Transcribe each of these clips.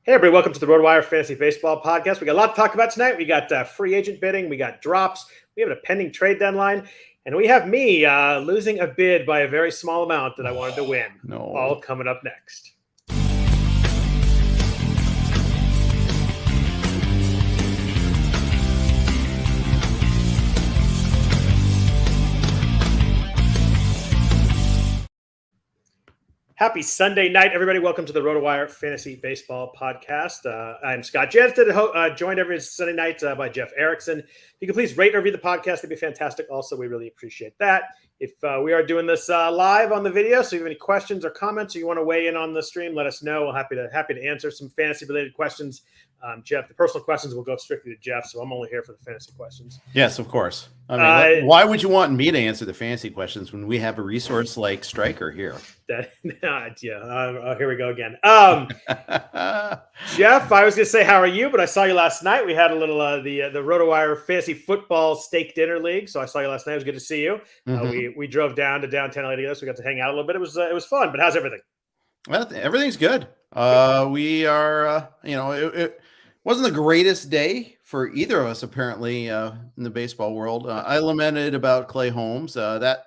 Hey, everybody, welcome to the RotoWire Fantasy Baseball Podcast. We got a lot to talk about tonight. We got free agent bidding, we got drops, we have a pending trade deadline, and we have me losing a bid by a very small amount that I wanted to win. No. All coming up next. Happy Sunday night, everybody. Welcome to the RotoWire Fantasy Baseball Podcast. I'm Scott Jenstad, joined every Sunday night by Jeff Erickson. If you can please rate and review the podcast, that'd be fantastic. Also, we really appreciate that. If we are doing this live on the video, so if you have any questions or comments or you want to weigh in on the stream, let us know. We're happy to answer some fantasy-related questions. Jeff, the personal questions will go strictly to Jeff, so I'm only here for the fantasy questions. Yes, of course. I mean, why would you want me to answer the fantasy questions when we have a resource like Stryker here? Here we go again. Jeff, I was going to say, how are you? But I saw you last night. We had a little the RotoWire Fantasy Football Steak Dinner League. So I saw you last night. It was good to see you. We drove down to downtown LA together, so we got to hang out a little bit. It was fun. But how's everything? Well, everything's good. We are, it wasn't the greatest day for either of us, apparently, in the baseball world. I lamented about Clay Holmes. That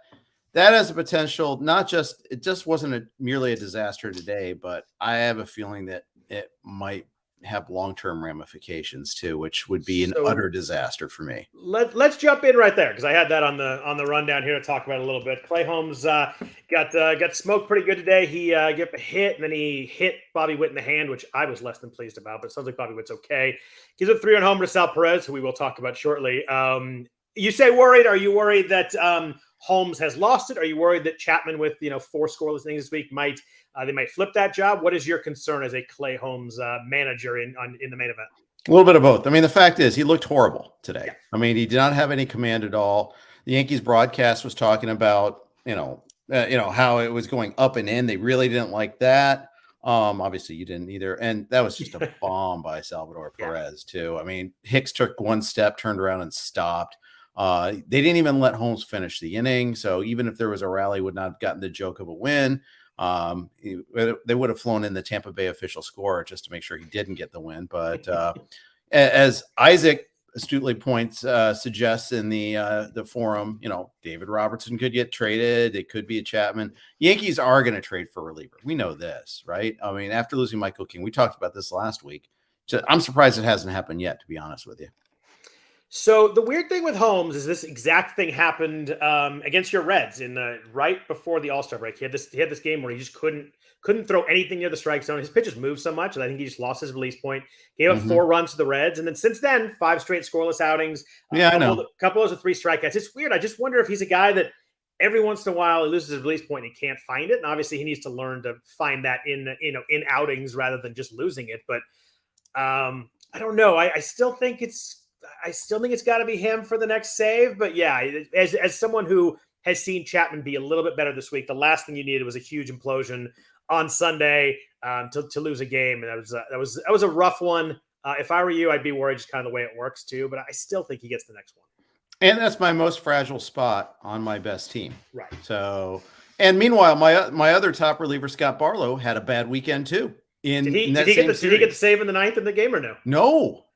has a potential, it just wasn't merely a disaster today, but I have a feeling that it might have long-term ramifications too, which would be an utter disaster for me. Let's jump in right there, because I had that on the rundown here to talk about it a little bit. Clay Holmes got smoked pretty good today. He got a hit, and then he hit Bobby Witt in the hand, which I was less than pleased about, but it sounds like Bobby Witt's okay. He's a 3-run homer to Sal Perez, who we will talk about shortly. You say worried. Are you worried that Holmes has lost it? Are you worried that Chapman, with 4 scoreless innings this week, might flip that job? What is your concern as a Clay Holmes manager in the main event? A little bit of both. I mean, the fact is he looked horrible today. Yeah. I mean, he did not have any command at all. The Yankees broadcast was talking about, how it was going up and in. They really didn't like that. Obviously you didn't either. And that was just a bomb by Salvador Perez too. I mean, Hicks took one step, turned around and stopped. They didn't even let Holmes finish the inning. So even if there was a rally, would not have gotten the joke of a win. They would have flown in the Tampa Bay official score just to make sure he didn't get the win. But as Isaac astutely suggests in the forum, David Robertson could get traded. It could be a Chapman. Yankees are going to trade for a reliever. We know this, right? I mean, after losing Michael King, we talked about this last week. I'm surprised it hasn't happened yet, to be honest with you. So the weird thing with Holmes is this exact thing happened against your Reds right before the All-Star break. He had this game where he just couldn't throw anything near the strike zone. His pitches moved so much, and I think he just lost his release point. Gave up 4 runs to the Reds, and then since then, 5 straight scoreless outings. I know. A couple of those with 3 strikeouts. It's weird. I just wonder if he's a guy that every once in a while he loses his release point and he can't find it. And obviously, he needs to learn to find that in outings rather than just losing it. But I don't know. I still think it's got to be him for the next save. But yeah, as someone who has seen Chapman be a little bit better this week, the last thing you needed was a huge implosion on Sunday to lose a game. And that was a rough one. If I were you, I'd be worried just kind of the way it works too. But I still think he gets the next one. And that's my most fragile spot on my best team. Right. So, and meanwhile, my other top reliever, Scott Barlow, had a bad weekend too. Did he get the save in the 9th in the game or no?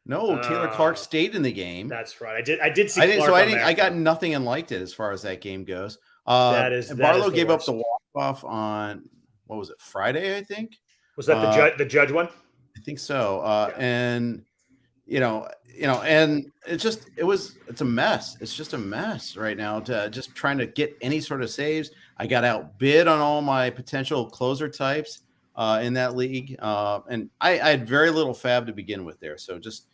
No, Taylor Clark stayed in the game. That's right. I did see Clark. I got nothing and liked it as far as that game goes. Barlow gave up the walk-off on, what was it, Friday, I think? Was that the judge one? I think so. And and it's a mess. It's just a mess right now to just trying to get any sort of saves. I got outbid on all my potential closer types in that league. And I had very little FAAB to begin with there. So just,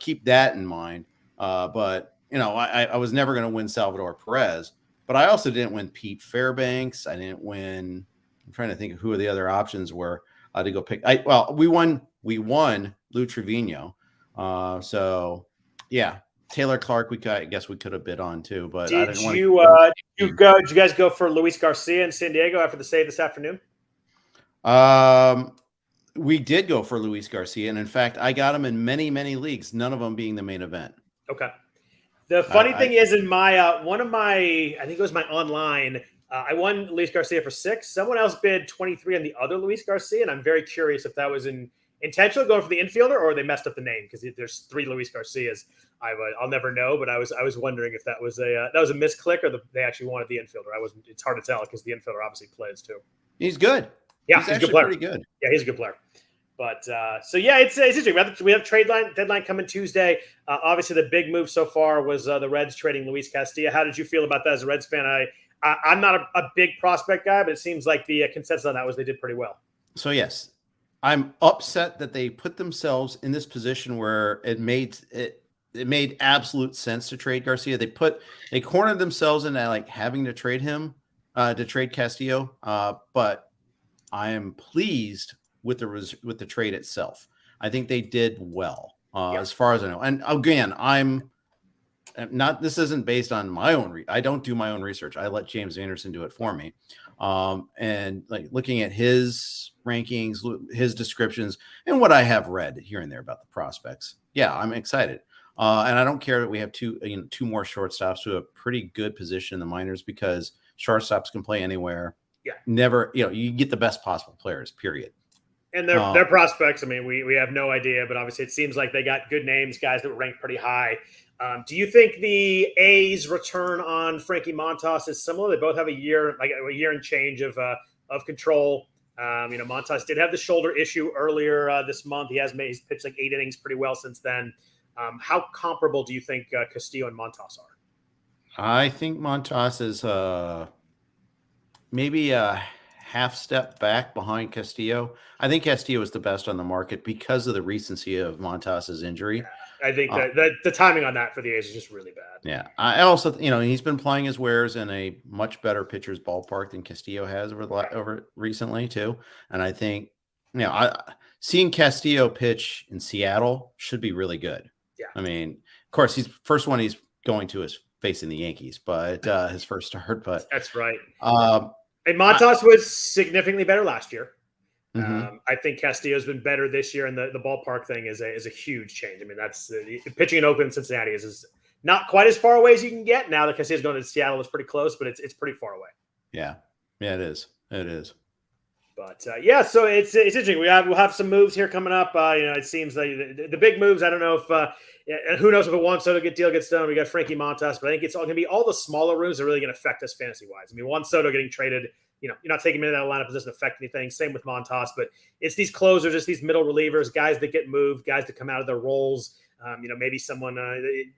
keep that in mind. But I was never going to win Salvador Perez, but I also didn't win Pete Fairbanks. I didn't win. I'm trying to think of who the other options were to go pick. We won Lou Trevino. So yeah, Taylor Clark, I guess we could have bid on too, but I didn't want to. Did you guys go for Luis Garcia in San Diego after the save this afternoon? We did go for Luis Garcia, and in fact, I got him in many, many leagues, none of them being the main event. Okay. The funny thing is, in my I think it was my online, I won Luis Garcia for 6. Someone else bid 23 on the other Luis Garcia, and I'm very curious if that was in intentional going for the infielder, or they messed up the name because there's 3 Luis Garcias. I'll never know, but I was wondering if that was a misclick or they actually wanted the infielder. It's hard to tell because the infielder obviously plays too. He's good. Yeah, he's a actually good player. Pretty good. Yeah, he's a good player. But so yeah, it's interesting. We have trade deadline coming Tuesday. Obviously, the big move so far was the Reds trading Luis Castillo. How did you feel about that as a Reds fan? I'm not a big prospect guy, but it seems like the consensus on that was they did pretty well. So yes, I'm upset that they put themselves in this position where it made absolute sense to trade Garcia. They cornered themselves into like having to trade him to trade Castillo. But I am pleased with the trade itself. I think they did well as far as I know. And again, this isn't based on my own. I don't do my own research. I let James Anderson do it for me. And like looking at his rankings, his descriptions, and what I have read here and there about the prospects. Yeah, I'm excited. And I don't care that we have two more shortstops to a pretty good position in the minors because shortstops can play anywhere. Yeah. Never, you get the best possible players, period. And their prospects, I mean, we have no idea, but obviously it seems like they got good names, guys that were ranked pretty high. Do you think the A's return on Frankie Montas is similar? They both have a year and change of control. Montas did have the shoulder issue earlier this month. He's pitched like 8 innings pretty well since then. How comparable do you think Castillo and Montas are? I think Montas is maybe a half step back behind Castillo. I think Castillo is the best on the market because of the recency of Montas's injury. Yeah, I think that the timing on that for the A's is just really bad. Yeah. I also, he's been playing his wares in a much better pitcher's ballpark than Castillo has over recently too. And I think, seeing Castillo pitch in Seattle should be really good. Yeah. I mean, of course, first one he's going to is facing the Yankees, but his first start. But that's right. And Montas was significantly better last year. Mm-hmm. I think Castillo's been better this year, and the ballpark thing is a huge change. I mean, that's pitching in Oakland, Cincinnati is not quite as far away as you can get. Now that Castillo's going to Seattle is pretty close, but it's pretty far away. Yeah, it is. But so it's interesting. We'll have some moves here coming up. It seems like the big moves. I don't know if who knows if a Juan Soto deal gets done. We got Frankie Montas, but I think it's all going to be all the smaller moves that are really going to affect us fantasy wise. I mean, Juan Soto getting traded. You're not taking him in that lineup. It doesn't affect anything. Same with Montas, but it's these closers, it's these middle relievers, guys that get moved, guys that come out of their roles. Maybe someone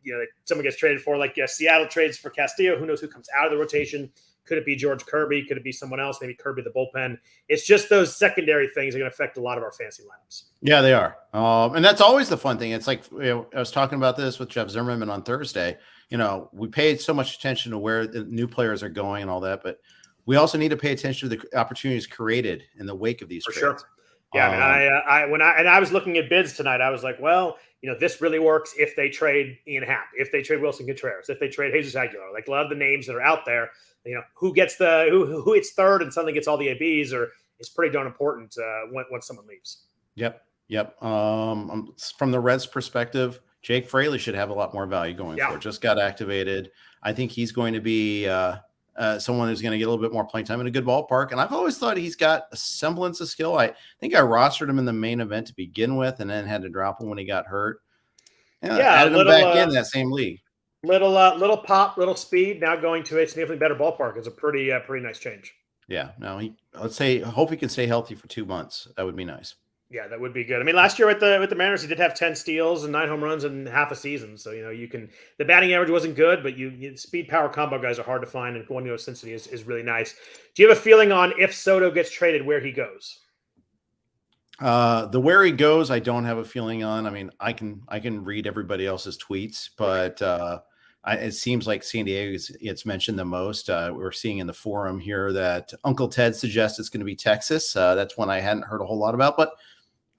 gets traded for, like Seattle trades for Castillo. Who knows who comes out of the rotation? Could it be George Kirby? Could it be someone else? Maybe Kirby the bullpen. It's just those secondary things are going to affect a lot of our fantasy lineups. Yeah, they are. And that's always the fun thing. It's like, I was talking about this with Jeff Zimmerman on Thursday. We paid so much attention to where the new players are going and all that, but we also need to pay attention to the opportunities created in the wake of these trades. Sure. Yeah, I was looking at bids tonight, I was like, well, this really works if they trade Ian Happ, if they trade Wilson Contreras, if they trade Jesus Aguilar, like a lot of the names that are out there, who gets who hits third and suddenly gets all the ABs, or it's pretty darn important when someone leaves. Yep. From the Reds' perspective, Jake Fraley should have a lot more value going forward. Just got activated. I think he's going to be someone who's going to get a little bit more playing time in a good ballpark. And I've always thought he's got a semblance of skill. I think I rostered him in the main event to begin with and then had to drop him when he got hurt. Added him back in that same league. Little pop, little speed. Now going to a significantly better ballpark is a pretty nice change. Yeah. No, hope he can stay healthy for 2 months. That would be nice. Yeah, that would be good. I mean, last year with the Mariners, he did have 10 steals and 9 home runs in half a season. So, the batting average wasn't good, but speed power combo guys are hard to find, and going to Cincinnati is really nice. Do you have a feeling on if Soto gets traded, where he goes? Where he goes, I don't have a feeling on. I mean, I can read everybody else's tweets, but it seems like San Diego gets mentioned the most. We're seeing in the forum here that Uncle Ted suggests it's going to be Texas. That's one I hadn't heard a whole lot about, but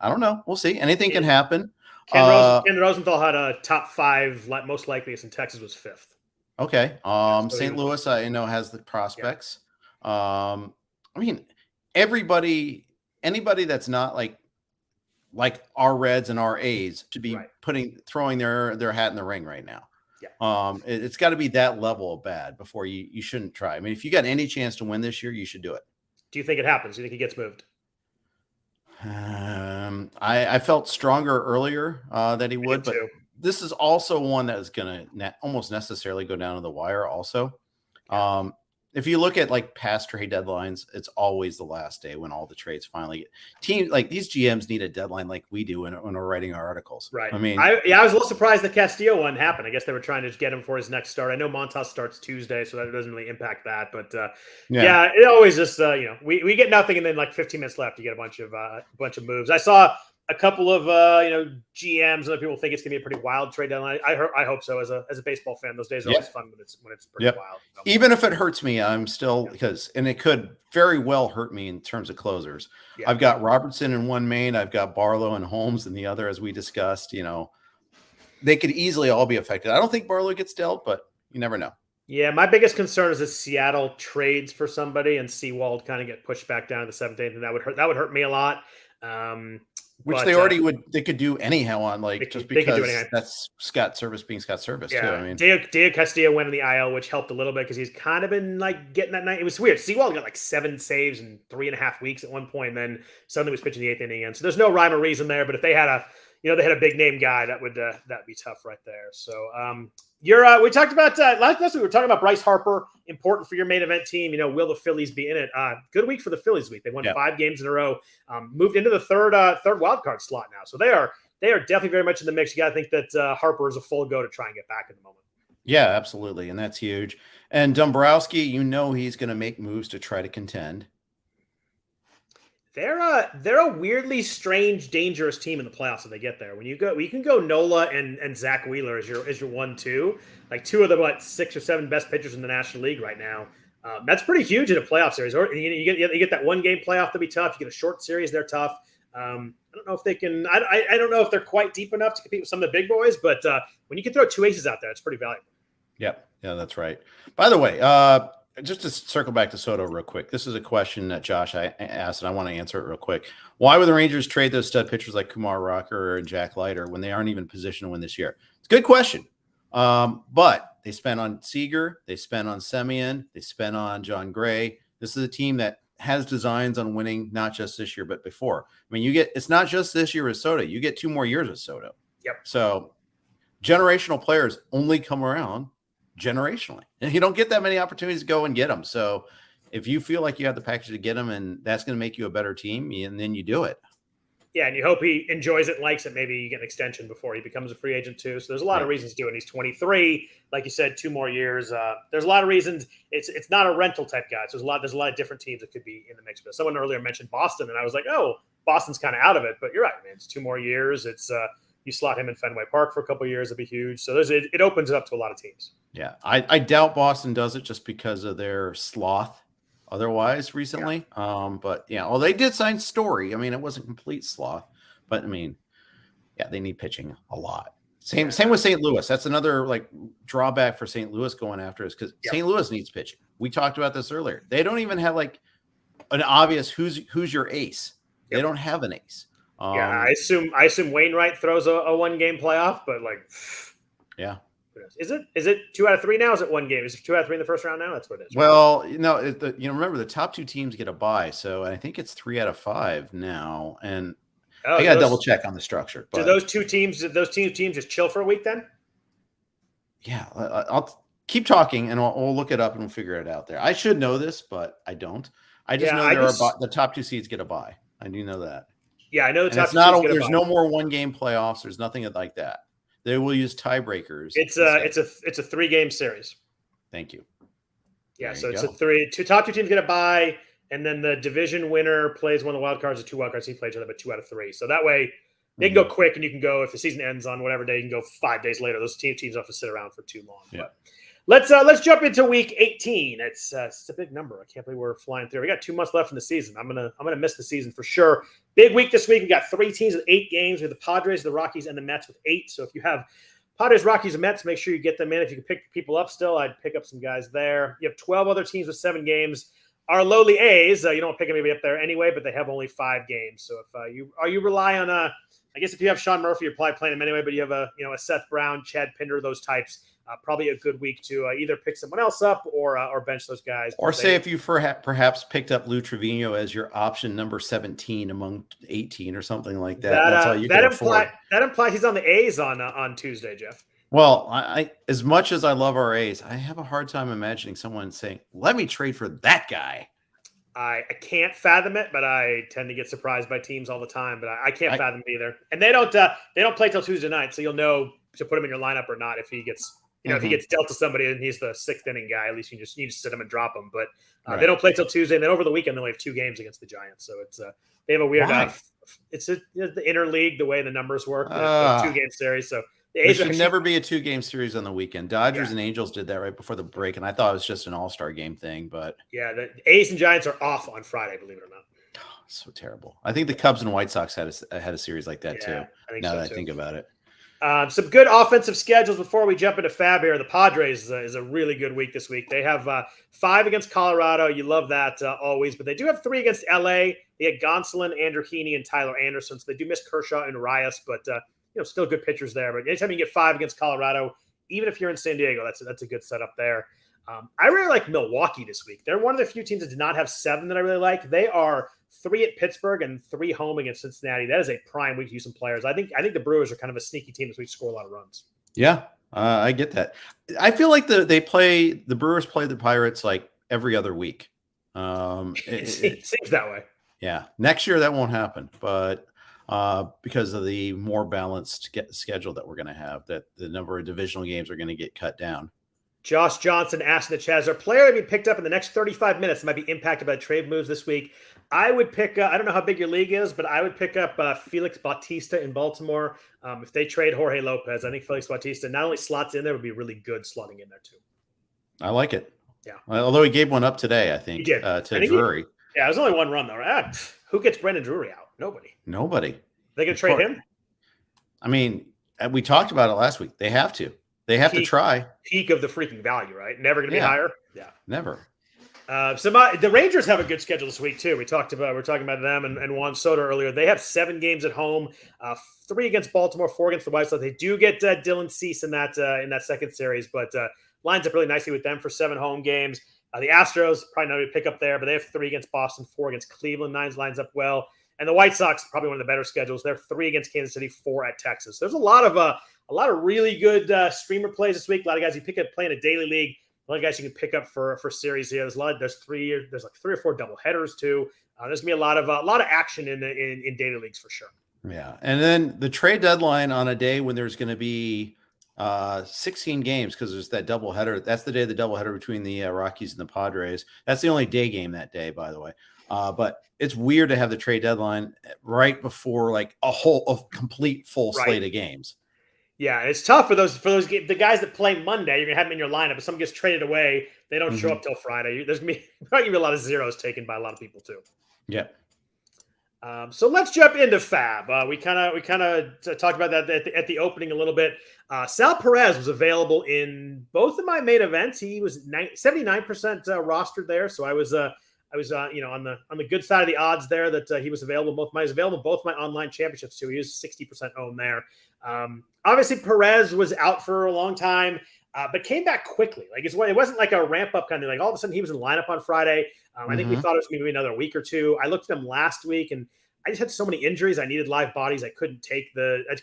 I don't know. We'll see. Anything can happen. Ken Rosenthal had a top 5 most likeliest, and Texas was 5th. Okay. St. Louis, I know, has the prospects. Yeah. I mean, anybody that's not like our Reds and our A's to be throwing their hat in the ring right now. Yeah. It's got to be that level of bad before you shouldn't try. I mean, if you got any chance to win this year, you should do it. Do you think it happens? Do you think he gets moved? I felt stronger earlier that he would, but too. this is also one that is going to almost necessarily go down to the wire also. Yeah. If you look at like past trade deadlines, it's always the last day when all the trades finally get teams like these GMs need a deadline like we do when we're writing our articles. Right. I mean, I was a little surprised the Castillo one happened. I guess they were trying to just get him for his next start. I know Montas starts Tuesday, so that doesn't really impact that. But yeah, it always just we get nothing, and then like 15 minutes left, you get a bunch of moves. I saw a couple of GMs and other people think it's gonna be a pretty wild trade deadline. I hope so. As a baseball fan, those days are always fun when it's pretty wild. So. Even if it hurts me, I'm still and it could very well hurt me in terms of closers. Yeah. I've got Robertson in one main, I've got Barlow and Holmes in the other, as we discussed. They could easily all be affected. I don't think Barlow gets dealt, but you never know. Yeah, my biggest concern is that Seattle trades for somebody and Seawald kind of get pushed back down to the 7th, 8th, and that would hurt me a lot. Which they already they could do anyhow on because that's Scott Service being Scott Service too. I mean, Diego Castillo went in the IL, which helped a little bit because he's kind of been like getting that night. It was weird. Seawald got like 7 saves in 3.5 weeks at one point, and then suddenly was pitching the 8th inning again. So there's no rhyme or reason there. But if they had a big name guy, that'd be tough right there. So we talked about last week. We were talking about Bryce Harper, important for your main event team. Will the Phillies be in it? Good week for the Phillies week. They won 5 games in a row, moved into the third wild card slot now. So they are definitely very much in the mix. You got to think that Harper is a full go to try and get back at the moment. Yeah, absolutely, and that's huge. And Dombrowski, he's going to make moves to try to contend. They're a weirdly strange, dangerous team in the playoffs if they get there. When you can go Nola and Zach Wheeler as your 1-2, like 2 of the 6 or 7 best pitchers in the National League right now. That's pretty huge in a playoff series. Or you get that 1-game playoff to be tough. You get a short series, they're tough. I don't know if they can. I don't know if they're quite deep enough to compete with some of the big boys, but when you can throw 2 aces out there, it's pretty valuable. Yep. Yeah, that's right. By the way, just to circle back to Soto real quick, this is a question that Josh asked, and I want to answer it real quick. Why would the Rangers trade those stud pitchers like Kumar Rocker and Jack Leiter when they aren't even positioned to win this year? It's a good question. But they spent on Seager, they spent on Semien, they spent on John Gray. This is a team that has designs on winning not just this year, but before. I mean, it's not just this year with Soto. You get 2 more years with Soto. Yep. So generational players only come around generationally, and you don't get that many opportunities to go and get them. So if you feel like you have the package to get them and that's going to make you a better team, and then you do it. Yeah, and you hope he enjoys it and likes it. Maybe you get an extension before he becomes a free agent too. So there's a lot of reasons to do it. He's 23, like you said, 2 more years. There's a lot of reasons. It's not a rental type guy. So there's a lot of different teams that could be in the mix. But someone earlier mentioned Boston, and I was like, oh, Boston's kind of out of it. But you're right, man. It's 2 more years. It's you slot him in Fenway Park for a couple of years, it'd be huge. So it opens it up to a lot of teams. Yeah, I doubt Boston does it just because of their sloth otherwise recently. Yeah. But yeah, well, they did sign Story. I mean, it wasn't complete sloth, but I mean, yeah, they need pitching a lot. Same with St. Louis. That's another drawback for St. Louis going after us because St. Louis needs pitching. We talked about this earlier. They don't even have an obvious who's your ace. Yep. They don't have an ace. I assume Wainwright throws a 1-game playoff, but yeah. Is it 2 out of 3 now? Is it 1 game? Is it 2 out of 3 in the first round now? That's what it is. Well, remember the top 2 teams get a bye, so I think it's 3 out of 5 now, and I got to double check on the structure. But do those two teams just chill for a week then? Yeah, I'll keep talking and we'll look it up and we'll figure it out there. I should know this, but I don't. I just know the top 2 seeds get a bye. I do know that. Yeah, I know the top 2 seeds get a bye. There's no more 1-game playoffs. There's nothing like that. They will use tiebreakers. It's a 3-game series. Thank you. Yeah, so it's top 2 teams get a bye, and then the division winner plays one of the wild cards or 2 wild cards. He plays each other, but 2 out of 3. So that way they can go quick, and you can go if the season ends on whatever day. You can go 5 days later. Those teams don't have to sit around for too long. Yeah. But let's jump into week 18. It's a big number. I can't believe we're flying through. We got 2 months left in the season. I'm gonna miss the season for sure. Big week this week. We got 3 teams with 8 games. We have the Padres, the Rockies, and the Mets with 8. So if you have Padres, Rockies, and Mets, make sure you get them in. If you can pick people up still, I'd pick up some guys there. You have 12 other teams with 7 games. Our lowly A's, you don't pick anybody up there anyway, but they have only 5 games. So if you rely on I guess if you have Sean Murphy, you're probably playing him anyway. But you have a Seth Brown, Chad Pinder, those types. probably a good week to either pick someone else up or bench those guys. Or say if you perhaps picked up Lou Trevino as your option number 17 among 18 or something like that. That's all you can afford. That implies he's on the A's on Tuesday, Jeff. Well, I as much as I love our A's, I have a hard time imagining someone saying, "Let me trade for that guy." I can't fathom it, but I tend to get surprised by teams all the time. But I can't fathom it either. And they don't play till Tuesday night, so you'll know to put him in your lineup or not if he gets if he gets dealt to somebody and he's the sixth inning guy. At least you just sit him and drop him. But they don't play till Tuesday, and then over the weekend they only have 2 games against the Giants. So it's they have a weird. It's the interleague the way the numbers work. 2-game series, so. It should never be a 2-game series on the weekend. Dodgers and Angels did that right before the break, and I thought it was just an all-star game thing. But yeah, the A's and Giants are off on Friday, believe it or not. Oh, so terrible. I think the Cubs and White Sox had a series like that too. Now that I think about it. Some good offensive schedules before we jump into FAAB here. The Padres is a really good week this week. They have 5 against Colorado. You love that always, but they do have 3 against LA. They had Gonsolin, Andrew Heaney, and Tyler Anderson. So they do miss Kershaw and Arias, but still good pitchers there. But anytime you get 5 against Colorado, even if you're in San Diego, that's a good setup there. I really like Milwaukee this week. They're one of the few teams that did not have 7 that I really like. They are 3 at Pittsburgh and 3 home against Cincinnati. That is a prime week to use some players. I think the Brewers are kind of a sneaky team this week, score a lot of runs. Yeah, I get that. I feel like the Brewers play the Pirates like every other week. It seems that way. Yeah, next year that won't happen, but because of the more balanced schedule that we're going to have, that the number of divisional games are going to get cut down. Josh Johnson asked in the chat, is there a player to be picked up in the next 35 minutes that might be impacted by trade moves this week? I would pick, I don't know how big your league is, but I would pick up Felix Bautista in Baltimore. If they trade Jorge Lopez, I think Felix Bautista not only slots in there, would be really good slotting in there too. I like it. Yeah. Although he gave one up today, I think, he did. to Drury. Yeah, it was only 1 run though. Right? Who gets Brendan Drury out? Nobody. They going to trade him? I mean, we talked about it last week. They have to. They have to try. Peak of the freaking value, right? Never going to be higher. Yeah, never. The Rangers have a good schedule this week too. We're talking about them and Juan Soto earlier. They have 7 games at home, 3 against Baltimore, 4 against the White Sox. They do get Dylan Cease in that second series, but lines up really nicely with them for 7 home games. The Astros probably not a pick up there, but they have 3 against Boston, 4 against Cleveland. 9 lines up well. And the White Sox, probably one of the better schedules. They're 3 against Kansas City, 4 at Texas. There's a lot of really good streamer plays this week. A lot of guys you pick up playing a daily league. A lot of guys you can pick up for series here. There's like 3 or 4 double headers too. There's gonna be a lot of action in daily leagues for sure. Yeah, and then the trade deadline on a day when there's going to be 16 games because there's that doubleheader. That's the day of the doubleheader between the Rockies and the Padres. That's the only day game that day, by the way. But it's weird to have the trade deadline right before like a complete full slate of games. Yeah, it's tough for the guys that play Monday. You're gonna have them in your lineup. If someone gets traded away, they don't show up till Friday. There's probably gonna be a lot of zeros taken by a lot of people too. Yeah. So let's jump into FAAB. We kind of talked about that at the opening a little bit. Sal Perez was available in both of my main events. He was 79% rostered there, so I was on the good side of the odds there that he was available. Both my online championships too. He was 60% owned there. Obviously Perez was out for a long time, but came back quickly. Like it wasn't like a ramp up kind of like all of a sudden he was in the lineup on Friday. I think we thought it was going to be another week or two. I looked at him last week and I just had so many injuries. I needed live bodies. I couldn't take that. I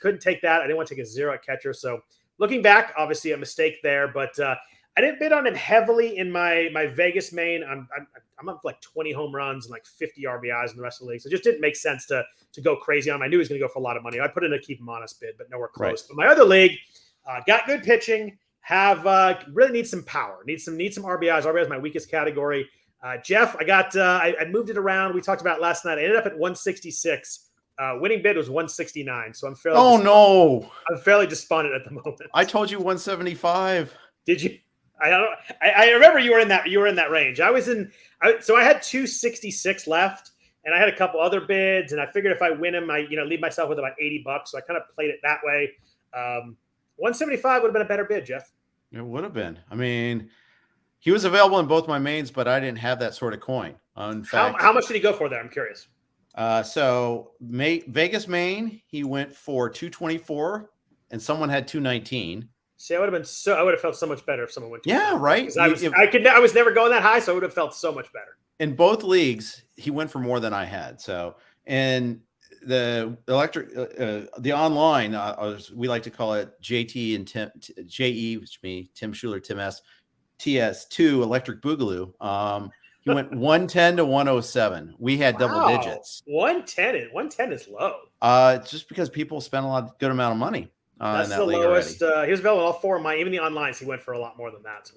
didn't want to take a 0 at catcher. So looking back, obviously a mistake there, but I didn't bid on him heavily in my Vegas main. I'm up like 20 home runs and like 50 RBIs in the rest of the league. So it just didn't make sense to go crazy on him. I knew he was going to go for a lot of money. I put in a keep him honest bid, but nowhere close. Right. But my other league got good pitching, really need some power, need some RBIs. RBIs is my weakest category. Jeff, I moved it around. We talked about it last night. I ended up at 166. Winning bid was 169. So I'm fairly despondent at the moment. I told you 175. Did you? I remember you were in that range. I had 266 left, and I had a couple other bids, and I figured if I win them, I leave myself with about $80. So I kind of played it that way. 175 would have been a better bid, Jeff. It would have been. I mean, he was available in both my mains, but I didn't have that sort of coin. In fact, how much did he go for there? I'm curious. So Vegas main, he went for 224, and someone had 219. See, I would have felt so much better if someone went to Yeah, right. Because I was never going that high, so I would have felt so much better. In both leagues, he went for more than I had. So, and the the online, we like to call it JT and Tim, JE, which me, Tim Schuler, Tim S, TS2 Electric Boogaloo. He went 110 to 107. We had double digits. 110 is low. Just because people spend a good amount of money. That's the lowest. He was available in all four of mine. Even the online, he went for a lot more than that. So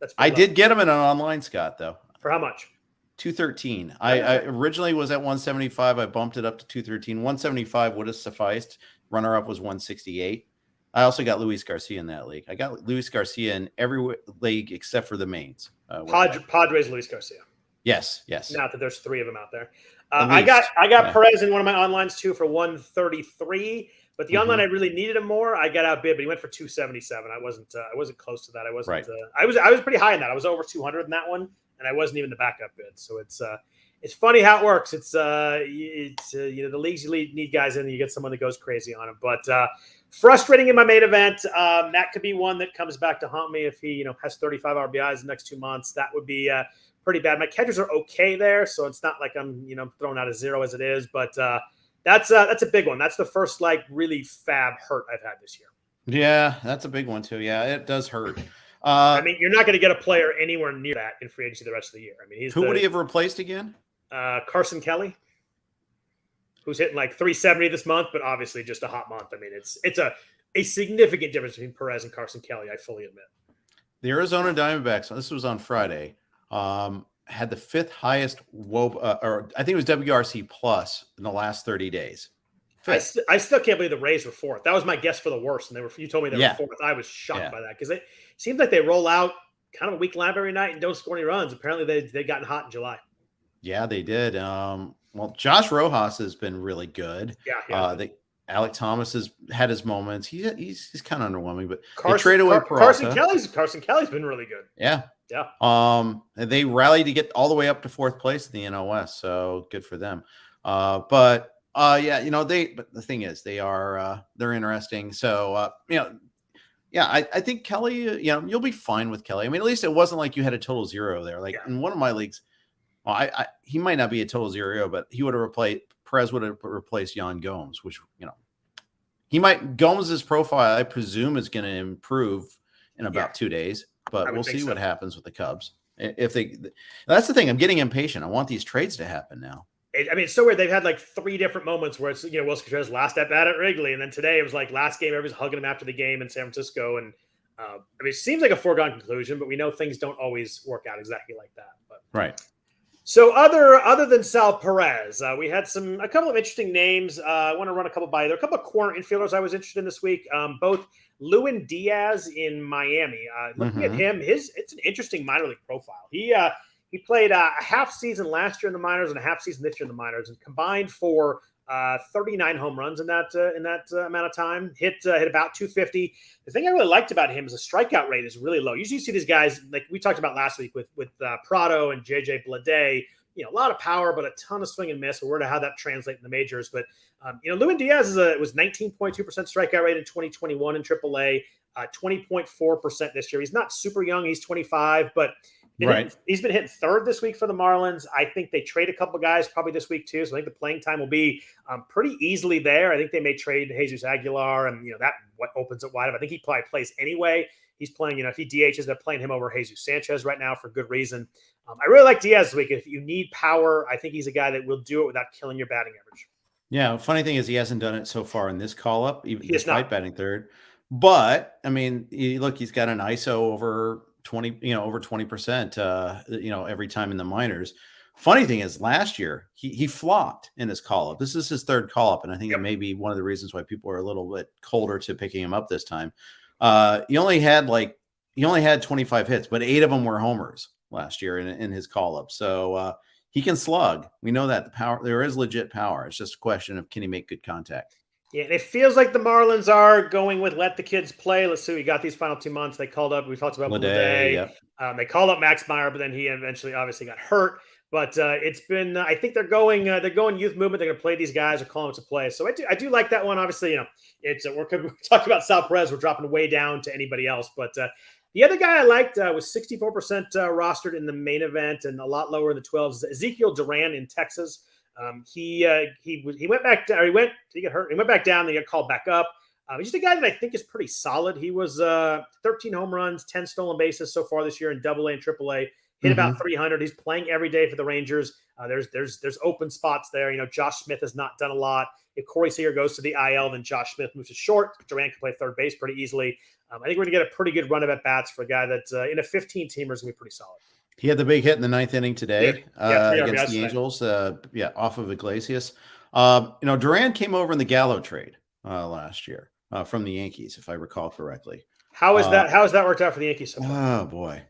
that's. I did get him in an online, Scott, though. For how much? 213. I originally was at 175. I bumped it up to 213. 175 would have sufficed. Runner up was 168. I also got Luis Garcia in that league. I got Luis Garcia in every league except for the mains. Padres, Luis Garcia. Yes. Not that there's three of them out there. I got Perez in one of my onlines too for 133. But the online, I really needed him more. I got outbid, but he went for 277. I wasn't close to that. I wasn't. Right. I was pretty high in that. I was over 200 in that one, and I wasn't even the backup bid. So it's funny how it works. It's the leagues you need guys in, and you get someone that goes crazy on them. But frustrating in my main event. That could be one that comes back to haunt me if he has 35 RBIs the next 2 months. That would be pretty bad. My catchers are okay there, so it's not like I'm throwing out a zero as it is, but. That's a big one. That's the first really FAAB hurt I've had this year. Yeah, that's a big one too. Yeah, it does hurt. You're not going to get a player anywhere near that in free agency the rest of the year. Who would he have replaced again? Carson Kelly, who's hitting 370 this month, but obviously just a hot month. It's a significant difference between Perez and Carson Kelly. I fully admit. The Arizona Diamondbacks. This was on Friday. Had the fifth highest WOBA, or I think it was WRC plus in the last 30 days. I still can't believe the Rays were fourth. That was my guess for the worst, and you told me they were fourth. I was shocked by that because it seems like they roll out kind of a weak lineup every night and don't score any runs. Apparently, they've gotten hot in July. Yeah, they did. Well, Josh Rojas has been really good. Yeah. Alec Thomas has had his moments. He's kind of underwhelming, but they trade away Carson Kelly's been really good. Yeah. They rallied to get all the way up to fourth place in the NL West, so good for them. But the thing is, they're interesting. So I think Kelly, you'll be fine with Kelly. At least it wasn't like you had a total zero there. In one of my leagues, he might not be a total zero, but Perez would have replaced Yan Gomes, which Gomes's profile, I presume, is going to improve in about 2 days. But we'll see what happens with the Cubs. That's the thing. I'm getting impatient. I want these trades to happen now. It's so weird. They've had 3 different moments where it's Willson Contreras last at bat at Wrigley, and then today it was last game everybody's hugging him after the game in San Francisco, and it seems like a foregone conclusion, but we know things don't always work out exactly like that. But right. So other than Sal Perez, we had a couple of interesting names. I want to run a couple by. There are a couple of corner infielders I was interested in this week. Both Lewin Diaz in Miami. Looking at him, it's an interesting minor league profile. He played a half season last year in the minors and a half season this year in the minors, and combined for 39 home runs in that amount of time. Hit about 250. The thing I really liked about him is the strikeout rate is really low. Usually you see these guys like we talked about last week with Prado and JJ Bleday. A lot of power, but a ton of swing and miss. We're going to how that translate in the majors. But Lewin Diaz was 19.2% strikeout rate in 2021 in AAA, 20.4% this year. He's not super young. He's 25, but he's been hitting third this week for the Marlins. I think they trade a couple of guys probably this week too. So I think the playing time will be pretty easily there. I think they may trade Jesus Aguilar, and that what opens it wide up. I think he probably plays anyway. He's playing, if he DHs, they're playing him over Jesus Sanchez right now for good reason. I really like Diaz this week. If you need power, I think he's a guy that will do it without killing your batting average. Yeah, funny thing is he hasn't done it so far in this call-up, even despite batting third. But, he's got an ISO over 20, over 20%, every time in the minors. Funny thing is last year he flopped in his call-up. This is his third call-up, and I think it may be one of the reasons why people are a little bit colder to picking him up this time. He only had 25 hits, but 8 of them were homers last year in his call-up. So he can slug. We know that there is legit power. It's just a question of can he make good contact. Yeah, and it feels like the Marlins are going with let the kids play. Let's see. We got these final 2 months. They called up. We talked about Bleday. They called up Max Meyer, but then he eventually obviously got hurt. But it's been, I think they're going youth movement. They're going to play these guys or call them to play. So I do like that one. Obviously, it's we're talking about Sal Perez. We're dropping way down to anybody else. But the other guy I liked was 64% rostered in the main event and a lot lower in the 12s. Ezekiel Duran in Texas. He went back down. He got hurt. He went back down. Then he got called back up. He's just a guy that I think is pretty solid. He was 13 home runs, 10 stolen bases so far this year in AA and AAA. Hit about 300. He's playing every day for the Rangers. There's open spots there. Josh Smith has not done a lot. If Corey Seager goes to the IL, then Josh Smith moves to short. Durant can play third base pretty easily. I think we're going to get a pretty good run of at bats for a guy that in a 15-teamer is going to be pretty solid. He had the big hit in the 9th inning today against the Angels. Off of Iglesias. Duran came over in the Gallo trade last year from the Yankees, if I recall correctly. How has that worked out for the Yankees so far? Oh boy.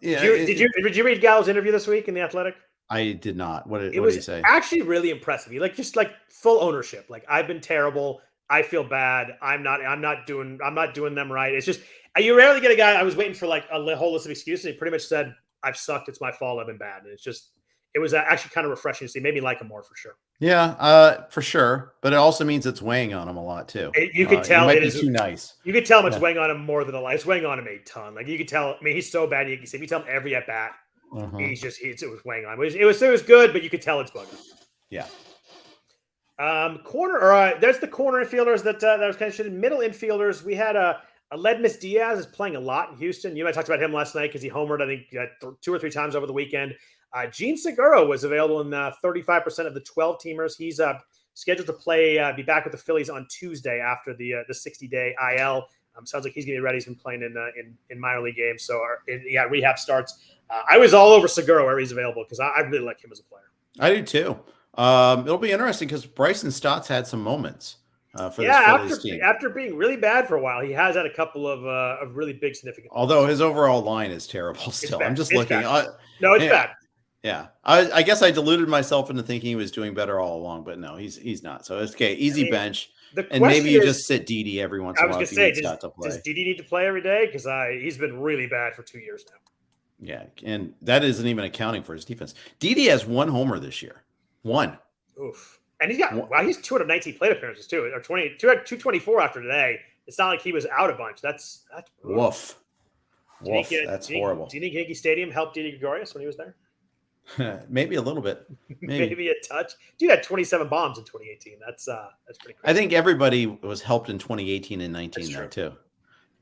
Did you read Gallo's interview this week in The Athletic? I did not. What did he say? Actually really impressive. He just full ownership. I've been terrible. I feel bad. I'm not doing them right. It's just you rarely get a guy. I was waiting for a whole list of excuses. He pretty much said, "I've sucked. It's my fault. I've been bad." And it was actually kind of refreshing to see. It made me like him more for sure. Yeah, for sure. But it also means it's weighing on him a lot too. You could tell it is too nice. You could tell him it's weighing on him more than a lot. It's weighing on him a ton. You could tell. I mean, he's so bad. If you tell him every at bat, it was weighing on him. It was good, but you could tell it's bugging. Yeah. There's the corner infielders that was kind of interested in. Middle infielders, we had Aledmus Diaz is playing a lot in Houston. You might talked about him last night because he homered, I think, 2 or 3 times over the weekend. Gene Segura was available in 35% of the 12-teamers. He's scheduled to be back with the Phillies on Tuesday after the 60-day IL. Sounds like he's going to be ready. He's been playing in minor league games. So, rehab starts. I was all over Segura where he's available because I really like him as a player. I do too. It'll be interesting because Bryson Stott's had some moments for this Phillies team. After being really bad for a while, he has had a couple of really big significant. Although his overall line is terrible still. I'm just looking. No, it's bad. Yeah, I guess I deluded myself into thinking he was doing better all along, but no, he's not. So it's okay. Easy bench, and maybe you just sit Didi every once in a while. I was going to say, does Didi need to play every day? Because he's been really bad for 2 years now. Yeah, and that isn't even accounting for his defense. Didi has 1 homer this year. 1. Oof. And he's 219 plate appearances too, or 224 after today. It's not like he was out a bunch. That's woof. That's horrible. Do you think Yankee Stadium helped Didi Gregorius when he was there? Maybe a little bit. Maybe a touch. Dude had 27 bombs in 2018. That's pretty crazy. I think everybody was helped in 2018 and 19 there too.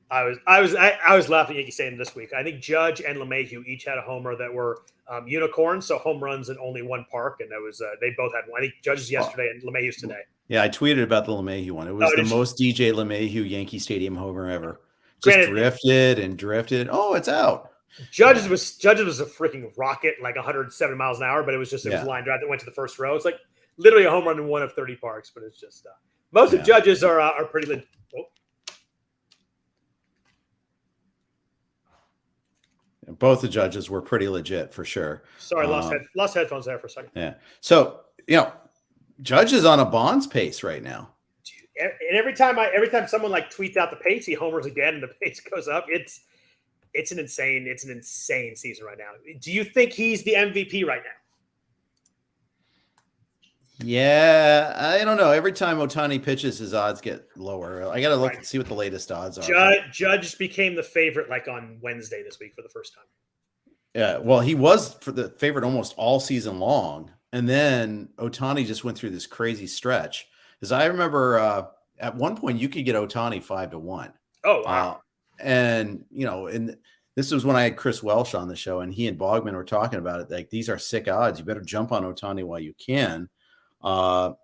I was laughing at Yankee Stadium this week. I think Judge and LeMahieu each had a homer that were unicorns, so home runs in only one park, and that was they both had one. I think Judge's yesterday and LeMahieu's today. Yeah, I tweeted about the LeMahieu one. It was the most DJ LeMahieu Yankee Stadium homer ever. Just drifted and drifted. Oh, it's out. Judge's was a freaking rocket, 107 miles an hour, but it was a line drive that went to the first row. It's literally a home run in one of 30 parks, but it's just most of Judge's are pretty legit. Both the Judges were pretty legit for sure. Sorry, lost headphones there for a second. Yeah. So, Judge is on a Bonds pace right now. And every time someone tweets out the pace, he homers again and the pace goes up. It's an insane season right now. Do you think he's the MVP right now? Yeah, I don't know. Every time Ohtani pitches, his odds get lower. I got to look and see what the latest odds are. Judge became the favorite on Wednesday this week for the first time. Yeah, well, he was for the favorite almost all season long, and then Ohtani just went through this crazy stretch. Because I remember at one point you could get Ohtani 5-1. Oh wow! And this was when I had Chris Welsh on the show, and he and Bogman were talking about it. These are sick odds. You better jump on Ohtani while you can. The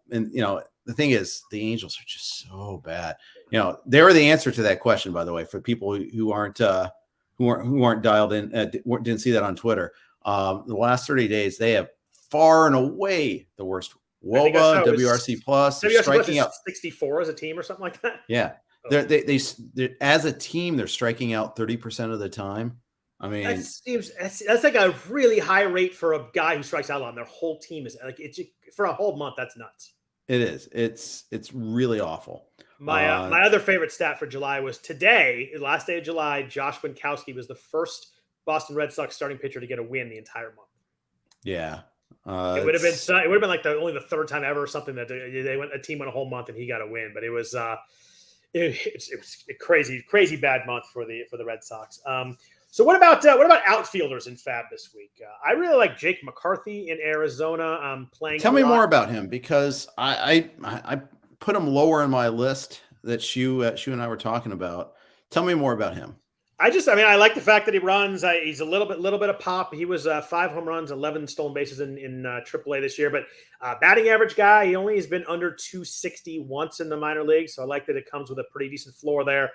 thing is, the Angels are just so bad. They were the answer to that question, by the way, for people who aren't dialed in, didn't see that on Twitter. The last 30 days, they have far and away the worst WOBA, WRC plus, striking out 64 as a team or something like that. Yeah. They as a team, they're striking out 30% of the time. I mean, that's a really high rate for a guy who strikes out a lot. And their whole team is for a whole month. That's nuts. It is. It's really awful. My other favorite stat for July was today, the last day of July. Josh Winkowski was the first Boston Red Sox starting pitcher to get a win the entire month. Yeah. It would have been like only the third time ever or something that a team went a whole month and he got a win. But it was it was a crazy bad month for the Red Sox. So what about outfielders in FAAB this week? I really like Jake McCarthy in Arizona. Playing. Tell me more about him, because I put him lower in my list that Shu and I were talking about. Tell me more about him. I like the fact that he runs. He's a little bit of pop. He was 5 home runs, 11 stolen bases in AAA this year. But batting average guy, he only has been under 260 once in the minor leagues. So I like that it comes with a pretty decent floor there.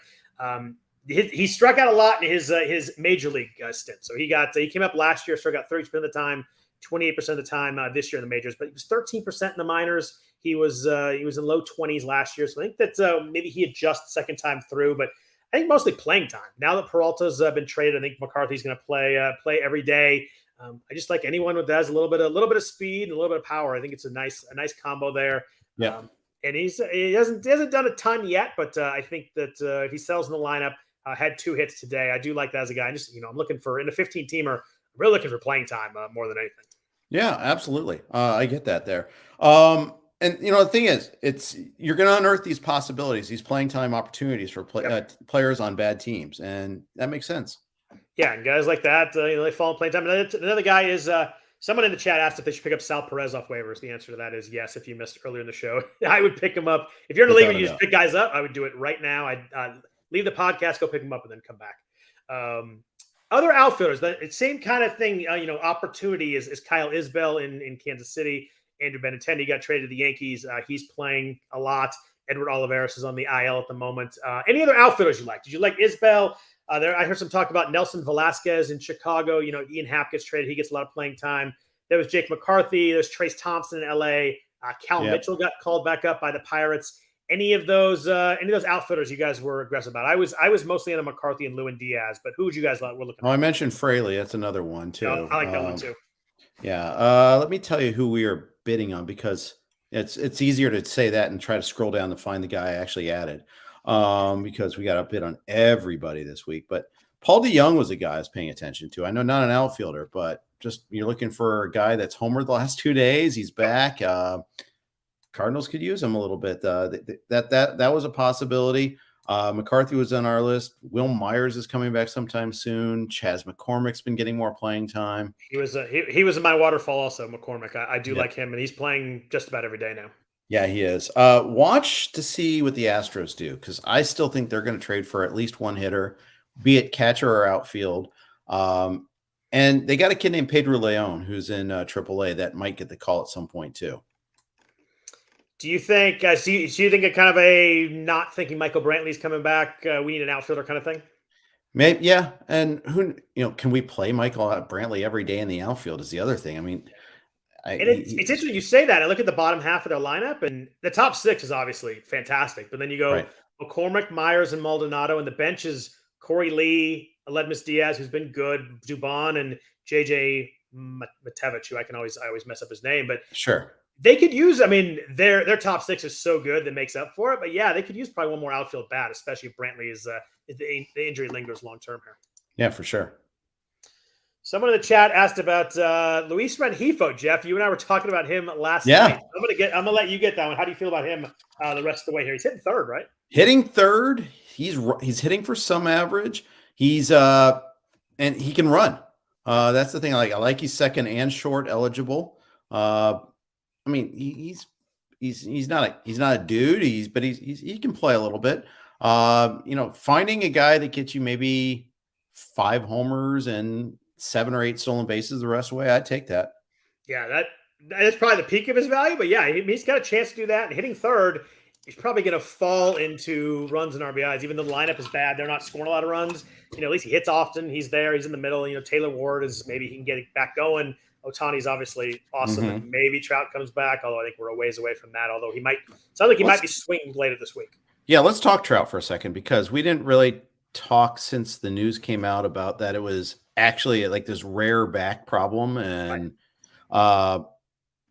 He struck out a lot in his major league stint. So he came up last year, struck out 30% of the time, 28% of the time this year in the majors. But he was 13% in the minors. He was in low 20s last year. So I think that maybe he adjusts second time through, but I think mostly playing time. Now that Peralta's been traded, I think McCarthy's going to play every day. I just like anyone that has a little bit of speed and a little bit of power. I think it's a nice combo there. Yeah, and he hasn't done a ton yet, but I think that if he sells in the lineup, had 2 hits today. I do like that as a guy. I'm looking for in a 15-teamer. I'm really looking for playing time more than anything. Yeah, absolutely. I get that there. And the thing is, you're going to unearth these possibilities, these playing time opportunities for players on bad teams, and that makes sense. Yeah, and guys like that, they fall in playing time. Another guy is someone in the chat asked if they should pick up Sal Perez off waivers. The answer to that is yes. If you missed earlier in the show, I would pick him up. If you're in a league and you just pick guys up, I would do it right now. I'd leave the podcast, go pick him up, and then come back. Other outfielders, the same kind of thing. Opportunity is Kyle Isbell in Kansas City. Andrew Benintendi got traded to the Yankees. He's playing a lot. Edward Olivares is on the IL at the moment. Any other outfielders you like? Did you like Isbell? I heard some talk about Nelson Velasquez in Chicago. Ian Happ gets traded. He gets a lot of playing time. There was Jake McCarthy. There's Trace Thompson in LA. Cal Mitchell got called back up by the Pirates. Any of those outfielders you guys were aggressive about? I was mostly into McCarthy and Lewin Diaz, but who would you guys were looking at? I mentioned Fraley. That's another one too. I like that one too. Yeah. Let me tell you who we are bidding on, because it's easier to say that and try to scroll down to find the guy I actually added, because we got a bid on everybody this week. But Paul DeYoung was a guy I was paying attention to. I know not an outfielder, but just you're looking for a guy that's homered the last 2 days. He's back. Cardinals could use him a little bit. That was a possibility. McCarthy was on our list. Will Myers is coming back sometime soon. Chas McCormick's been getting more playing time. He was in my waterfall also, McCormick. I do like him, and he's playing just about every day now. Yeah, he is. Watch to see what the Astros do, because I still think they're going to trade for at least one hitter, be it catcher or outfield. And they got a kid named Pedro Leon who's in AAA that might get the call at some point too. Do you think? Do you think a kind of a not thinking Michael Brantley's coming back? We need an outfielder kind of thing. Maybe, yeah. And who can we play Michael Brantley every day in the outfield? Is the other thing. I mean, it's interesting you say that. I look at the bottom half of their lineup, and the top 6 is obviously fantastic. But then you go McCormick, Myers, and Maldonado, and the bench is Corey Lee, Aledmus Diaz, who's been good, Dubon, and JJ Matevich, who I always mess up his name, but sure. They could use, their top 6 is so good that makes up for it. But yeah, they could use probably one more outfield bat, especially if Brantley is if the injury lingers long term here. Yeah, for sure. Someone in the chat asked about Luis Rengifo. Jeff, you and I were talking about him last night. I'm gonna let you get that one. How do you feel about him the rest of the way here? He's hitting third, right? Hitting third. He's hitting for some average. He's and he can run. That's the thing. I like he's second and short eligible. He's not a dude. He can play a little bit. Finding a guy that gets you maybe 5 homers and 7 or 8 stolen bases the rest of the way, I'd take that. Yeah, that's probably the peak of his value. But yeah, he's got a chance to do that. And hitting third, he's probably going to fall into runs and RBIs. Even though the lineup is bad, they're not scoring a lot of runs. At least he hits often. He's there. He's in the middle. Taylor Ward is maybe he can get it back going. Otani's obviously awesome. And maybe Trout comes back, although I think we're a ways away from that. Although he might be swinging later this week. Yeah, let's talk Trout for a second, because we didn't really talk since the news came out about that. It was actually like this rare back problem, and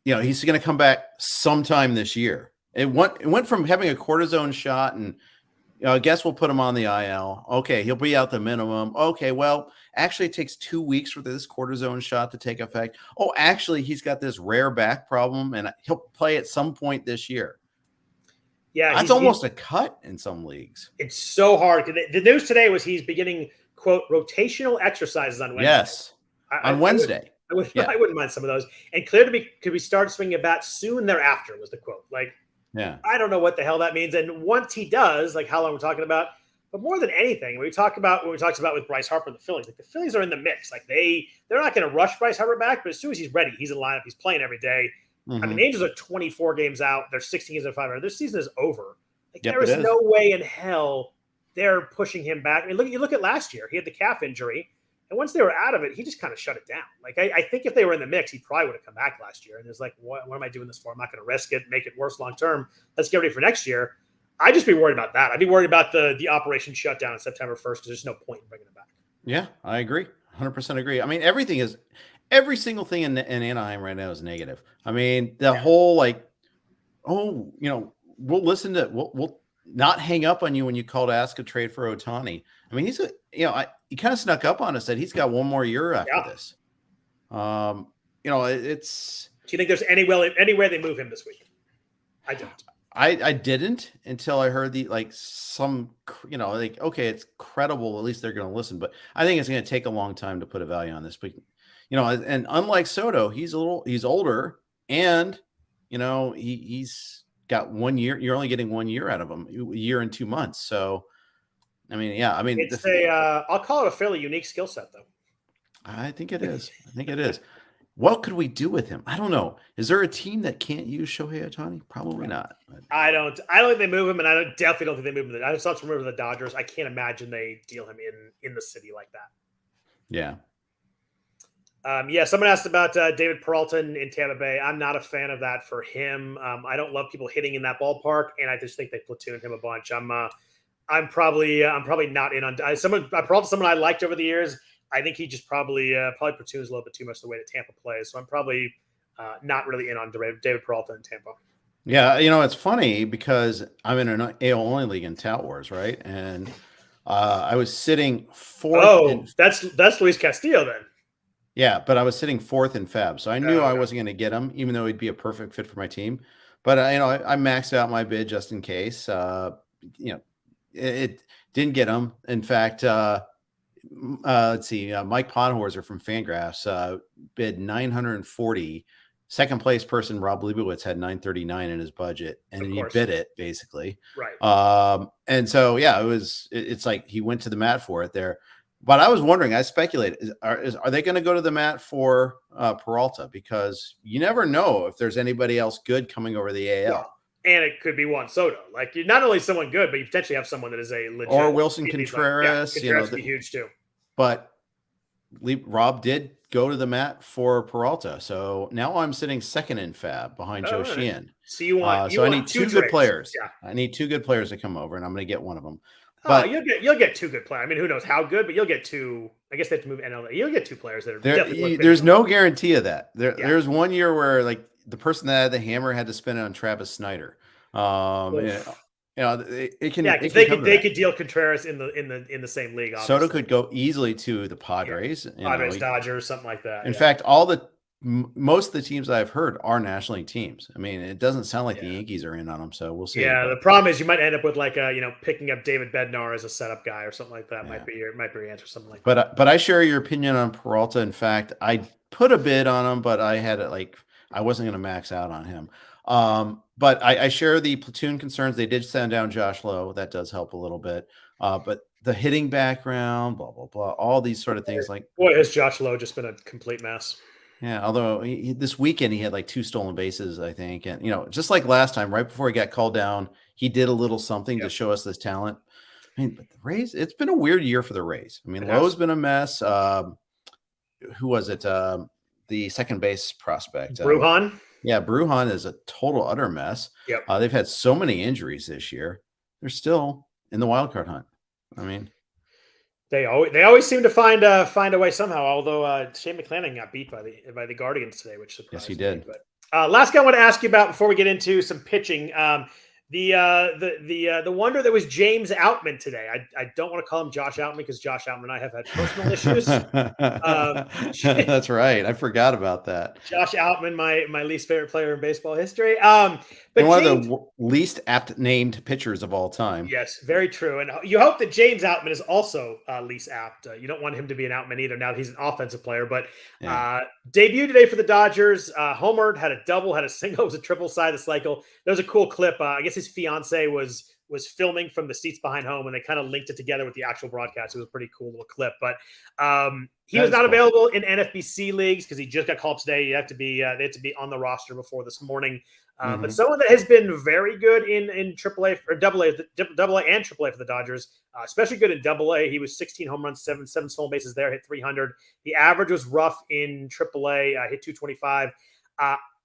he's going to come back sometime this year. It went from having a cortisone shot and I guess we'll put him on the IL. Okay, he'll be out the minimum. Okay, well, actually, it takes 2 weeks for this cortisone shot to take effect. Oh, actually, he's got this rare back problem, and he'll play at some point this year. Yeah, that's almost a cut in some leagues. It's so hard. The news today was he's beginning, quote, rotational exercises on Wednesday. Yes, on Wednesday. I wouldn't mind some of those. And clear to be, could we start swinging a bat soon thereafter was the quote. Like, yeah, I don't know what the hell that means. And once he does, like how long we're talking about, but more than anything, when we talked about with Bryce Harper and the Phillies, like the Phillies are in the mix. Like they're not going to rush Bryce Harper back, but as soon as he's ready, he's in the lineup, he's playing every day. Mm-hmm. I mean, the Angels are 24 games out. They're 16 games out of 500. Their season is over. Like there is no way in hell they're pushing him back. I mean, look at last year. He had the calf injury. And once they were out of it, he just kind of shut it down. Like, I think if they were in the mix, he probably would have come back last year. And it's like, what am I doing this for? I'm not going to risk it, make it worse long term. Let's get ready for next year. I'd just be worried about that. I'd be worried about the operation shutdown on September 1st because there's no point in bringing him back. Yeah, I agree. 100% agree. I mean, every single thing in Anaheim right now is negative. I mean, the whole we'll not hang up on you when you call to ask a trade for Ohtani. I mean, he kind of snuck up on us that he's got one more year after this. It's. Do you think there's any way they move him this week? I don't. I didn't until I heard okay, it's credible. At least they're going to listen, but I think it's going to take a long time to put a value on this. But and unlike Soto, he's older, and he's got 1 year. You're only getting 1 year out of him, a year and 2 months. So, it's I'll call it a fairly unique skill set, though. I think it is. What could we do with him? I don't know. Is there a team that can't use Shohei Ohtani? Probably not. I don't think they move him, and I definitely don't think they move him. I saw some rumors of the Dodgers. I can't imagine they deal him in the city like that. Yeah. Someone asked about David Peralta in Tampa Bay. I'm not a fan of that for him. I don't love people hitting in that ballpark, and I just think they platooned him a bunch. I'm probably not in on Peralta. Someone I liked over the years. I think he just probably platoons a little bit too much the way that Tampa plays. So I'm probably not really in on David Peralta in Tampa. Yeah, it's funny because I'm in an AL only league in Tout Wars, right? And I was sitting fourth. Oh, that's Luis Castillo then. Yeah, but I was sitting fourth in FAAB, so I knew I wasn't going to get him, even though he'd be a perfect fit for my team. But I maxed out my bid just in case. It didn't get him. In fact, let's see, Mike Podhorzer from Fangraphs bid 940. Second place person Rob Leibowitz had 939 in his budget, and he bid it basically. Right. And so it's like he went to the mat for it there. But I was wondering, I speculated, are they going to go to the mat for Peralta? Because you never know if there's anybody else good coming over the AL. Yeah. And it could be Juan Soto. Like, you're not only someone good, but you potentially have someone that is a legit. Or Wilson Contreras. Contreras would be huge too. But Rob did go to the mat for Peralta. So now I'm sitting second in FAAB behind Joe Sheehan. So I need two good players. Yeah. I need two good players to come over, and I'm going to get one of them. But you'll get two good players. I mean, who knows how good, but you'll get two. I guess they have to move NLA. You'll get two players that are definitely. There's no guarantee of that. There's 1 year where the person that had the hammer had to spend it on Travis Snyder. It can. Yeah, they could deal Contreras in the same league. Obviously. Soto could go easily to the Padres. Padres, Dodgers, something like that. In fact, most of the teams I've heard are National League teams. I mean, it doesn't sound like the Yankees are in on them, so we'll see. Yeah, the problem is you might end up with picking up David Bednar as a setup guy or something like that. Might be your answer, something like that. But I share your opinion on Peralta. In fact, I put a bid on him, but I had it I wasn't going to max out on him. But I share the platoon concerns. They did send down Josh Lowe. That does help a little bit. But the hitting background, blah, blah, blah, all these sort of things boy, has Josh Lowe just been a complete mess. Yeah. Although this weekend he had 2 stolen bases, I think. And, just like last time, right before he got called down, he did a little something to show us this talent. I mean, but the Rays, it's been a weird year for the Rays. I mean, Lowe's been a mess. Who was it? The second base prospect. Brujan. Yeah, Brujan is a total utter mess. Yep. They've had so many injuries this year. They're still in the wild card hunt. I mean, they always seem to find a way somehow. Although Shane McClanahan got beat by the Guardians today, which surprised me. Yes, he did. But last guy I want to ask you about before we get into some pitching. The wonder that was James Outman today. I don't want to call him Josh Outman because Josh Outman and I have had personal issues. That's right. I forgot about that. Josh Outman, my least favorite player in baseball history. But one of the least apt named pitchers of all time. Yes, very true. And you hope that James Outman is also least apt. You don't want him to be an Outman either. Now that he's an offensive player, but debut today for the Dodgers. Homered, had a double, had a single, it was a triple side of the cycle. That was a cool clip. I guess his fiance was filming from the seats behind home, and they kind of linked it together with the actual broadcast. It was a pretty cool little clip. But he was not available in NFBC leagues because he just got called today. They had to be on the roster before this morning. But someone that has been very good in AAA or AA and AAA for the Dodgers, especially good in AA. He was 16 home runs, seven stolen bases there, hit 300. The average was rough in AAA, hit 225.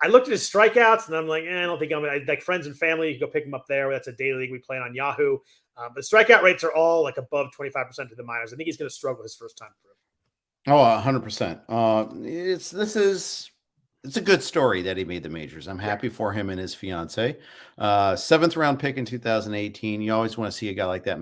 I looked at his strikeouts, and I'm like, I don't think like friends and family. You go pick him up there. That's a daily league we play on Yahoo. But strikeout rates are all like above 25% of the minors. I think he's going to struggle his first time through. Oh, 100%. It's a good story that he made the majors. I'm happy for him and his fiance. 7th round pick in 2018. You always want to see a guy like that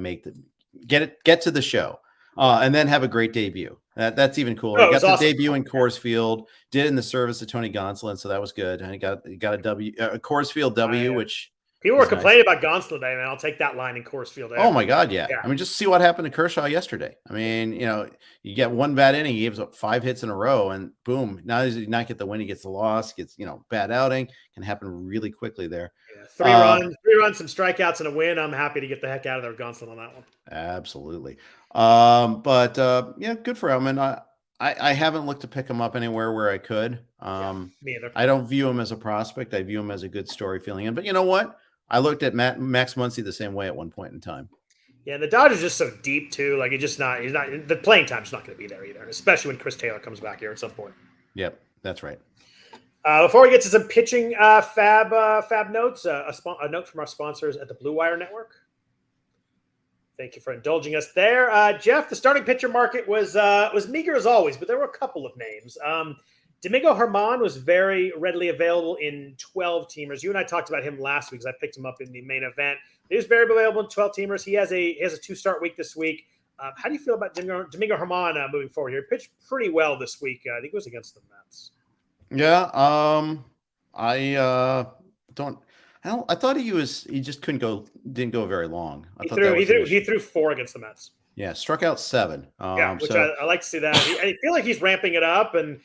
get to the show, and then have a great debut. That's even cooler. He got the debut in Coors Field, did it in the service of Tony Gonsolin, so that was good. And he got a Coors Field W, which people were complaining about Gonsolin today, man. I'll take that line in Coors Field. Oh my God, yeah. I mean, just see what happened to Kershaw yesterday. I mean, you get one bad inning, he gives up 5 hits in a row, and boom, now he does not get the win, he gets the loss, gets bad outing, can happen really quickly there. Yeah, 3 runs, some strikeouts, and a win. I'm happy to get the heck out of there, Gonsolin, on that one. Absolutely. But good for him. And I haven't looked to pick him up anywhere where I could. Me either. I don't view him as a prospect. I view him as a good story filling in. But you know what? I looked at Max Muncy the same way at one point in time. Yeah, the Dodgers are just so deep too. Like he's not the playing time's not going to be there either, especially when Chris Taylor comes back here at some point. Yep, that's right. Before we get to some pitching fab notes, a note from our sponsors at the Blue Wire Network. Thank you for indulging us there. Jeff, the starting pitcher market was meager as always, but there were a couple of names. Domingo Germán was very readily available in 12-teamers. You and I talked about him last week because I picked him up in the main event. He was very available in 12-teamers. He has a 2-start week this week. How do you feel about Domingo Germán moving forward here? He pitched pretty well this week. I think it was against the Mets. Yeah, I thought he just didn't go very long. He threw 4 against the Mets. Yeah, struck out 7. Which I like to see that. I feel like he's ramping it up, and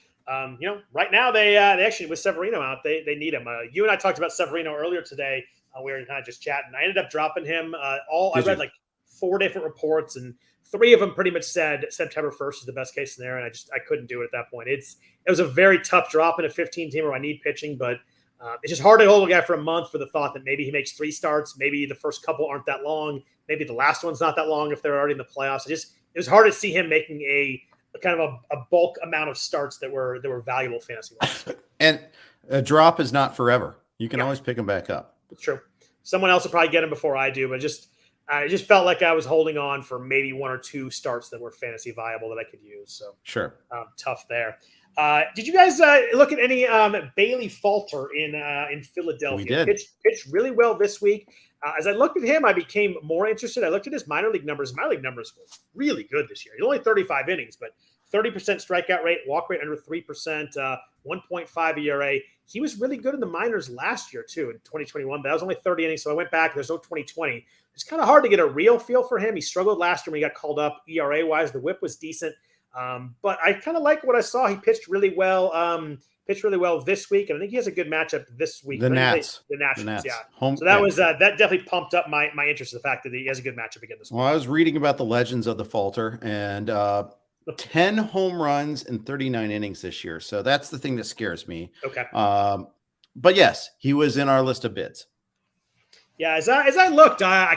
right now they actually, with Severino out, they need him. You and I talked about Severino earlier today. We were kind of just chatting. I ended up dropping him. I read like 4 different reports, and 3 of them pretty much said September 1st is the best case scenario, and I couldn't do it at that point. It was a very tough drop in a 15-teamer. I need pitching, but it's just hard to hold a guy for a month for the thought that maybe he makes 3 starts. Maybe the first couple aren't that long. Maybe the last one's not that long if they're already in the playoffs. It was hard to see him making a kind of a bulk amount of starts that were valuable fantasy-wise. And a drop is not forever. You can always pick him back up. It's true. Someone else will probably get him before I do, but I just felt like I was holding on for maybe 1 or 2 starts that were fantasy viable that I could use. So sure, tough there. Did you guys look at any Bailey Falter in Philadelphia? We did. Pitched really well this week. As I looked at him, I became more interested. I looked at his minor league numbers. Minor league numbers were really good this year. He's only 35 innings, but 30% strikeout rate, walk rate under 3%, 1.5 ERA. He was really good in the minors last year, too, in 2021. But that was only 30 innings, so I went back. There's no 2020. It's kind of hard to get a real feel for him. He struggled last year when he got called up ERA-wise. The whip was decent. But I kind of like what I saw. He pitched really well this week, and I think he has a good matchup this week. The Nats, yeah. So that definitely pumped up my interest in the fact that he has a good matchup again this week. Well, I was reading about the legends of the Falter, and 10 home runs in 39 innings this year. So that's the thing that scares me. Okay. But yes, he was in our list of bids. Yeah, as I looked, I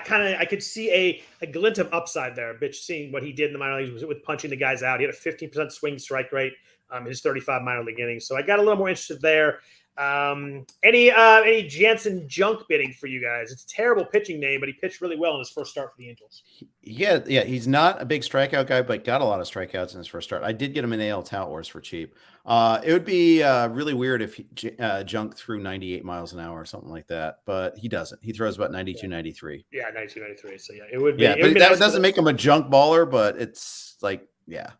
could see a glint of upside there. Seeing what he did in the minor leagues with punching the guys out. He had a 15% swing strike rate in his 35 minor league innings. So I got a little more interested there. Any Jansen junk bidding for you guys? It's a terrible pitching name, but he pitched really well in his first start for the Angels. Yeah, he's not a big strikeout guy, but got a lot of strikeouts in his first start. I did get him in AL Tout Wars for cheap. It would be really weird if he Junk threw 98 miles an hour or something like that, but he doesn't. He throws about 92, 93. Yeah, 1993. So yeah, it would be. Yeah, It would but be that nice doesn't make him a junk baller, but it's like, yeah.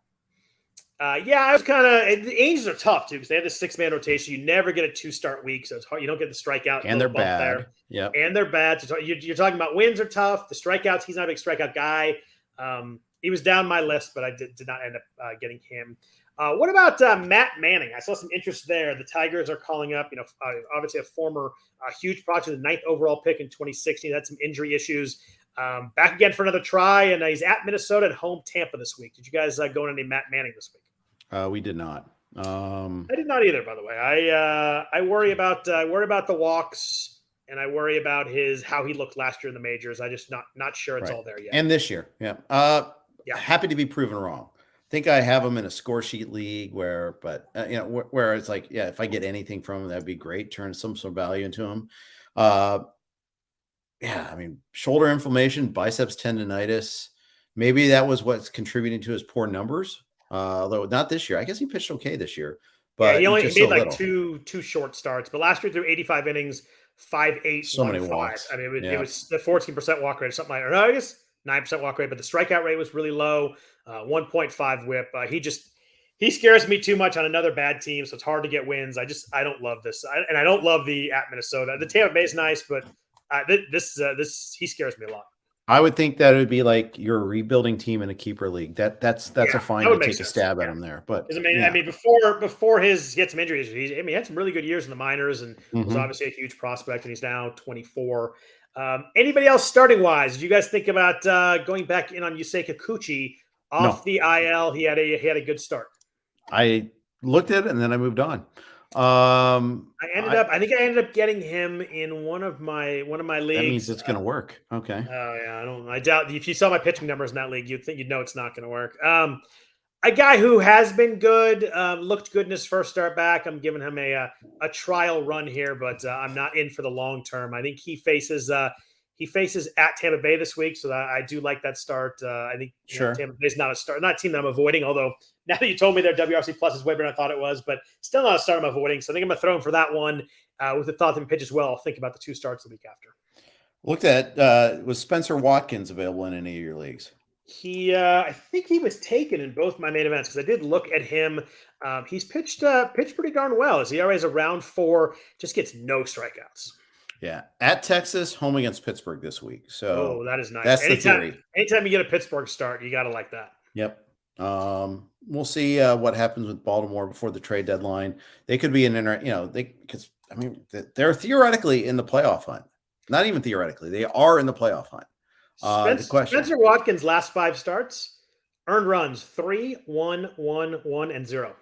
Yeah, I was kind of. The Angels are tough too because they have this 6-man rotation. You never get a 2-start week, so it's hard. You don't get the strikeout And they're bump bad. there. Yeah, and they're bad. So you're talking about wins are tough. The strikeouts, he's not a big strikeout guy. He was down my list, but I did not end up getting him. What about Matt Manning? I saw some interest there. The Tigers are calling up. Obviously a former huge project, the 9th overall pick in 2016. Had some injury issues. Back again for another try, and he's at Minnesota at home Tampa this week. Did you guys go on any Matt Manning this week? we did not. I did not either, by the way. I worry about the walks, and I worry about how he looked last year in the majors. I just not sure it's all there yet. And this year, yeah. Happy to be proven wrong. I think I have him in a score sheet league where it's like, yeah, if I get anything from him, that'd be great. Turn some sort of value into him. Yeah, I mean, shoulder inflammation, biceps tendonitis. Maybe that was what's contributing to his poor numbers. Although not this year. I guess he pitched okay this year. But he made like two short starts. But last year through 85 innings, 5.8, so many walks. I mean, it was the 14% walk rate or something like that. Or no, I guess 9% walk rate, but the strikeout rate was really low. 1.5 whip. He scares me too much on another bad team, so it's hard to get wins. I don't love this, and I don't love the at Minnesota. The Tampa Bay is nice, but he scares me a lot. I would think that it would be like you're a rebuilding team in a keeper league. That's a fine to take a stab at him there. But I mean, before he had some injuries, he had some really good years in the minors and was obviously a huge prospect. And he's now 24. Anybody else starting wise? Did you guys think about going back in on Yusei Kikuchi off the IL? He had a good start. I looked at it and then I moved on. I think I ended up getting him in one of my leagues. That means it's going to work. Okay. Oh yeah, I doubt if you saw my pitching numbers in that league, you'd know it's not going to work. A guy who has been good, looked good in his first start back. I'm giving him a trial run here, but I'm not in for the long term. I think he faces at Tampa Bay this week, so I do like that start. I think Tampa Bay's not a team that I'm avoiding, although now that you told me their WRC plus is way better than I thought it was, but still not a start I'm avoiding. So I think I'm going to throw him for that one with the thought that he pitches well. I'll think about the 2 starts the week after. Looked at, was Spencer Watkins available in any of your leagues? I think he was taken in both my main events because I did look at him. He's pitched pretty darn well. His ERA is around 4, just gets no strikeouts. Yeah, at Texas, home against Pittsburgh this week. So that is nice. That's the theory. Anytime you get a Pittsburgh start, you got to like that. Yep. We'll see what happens with Baltimore before the trade deadline. They could be they're theoretically in the playoff hunt. Not even theoretically, they are in the playoff hunt. Spencer Watkins' last 5 starts, earned runs 3, 1, 1, 1, and 0.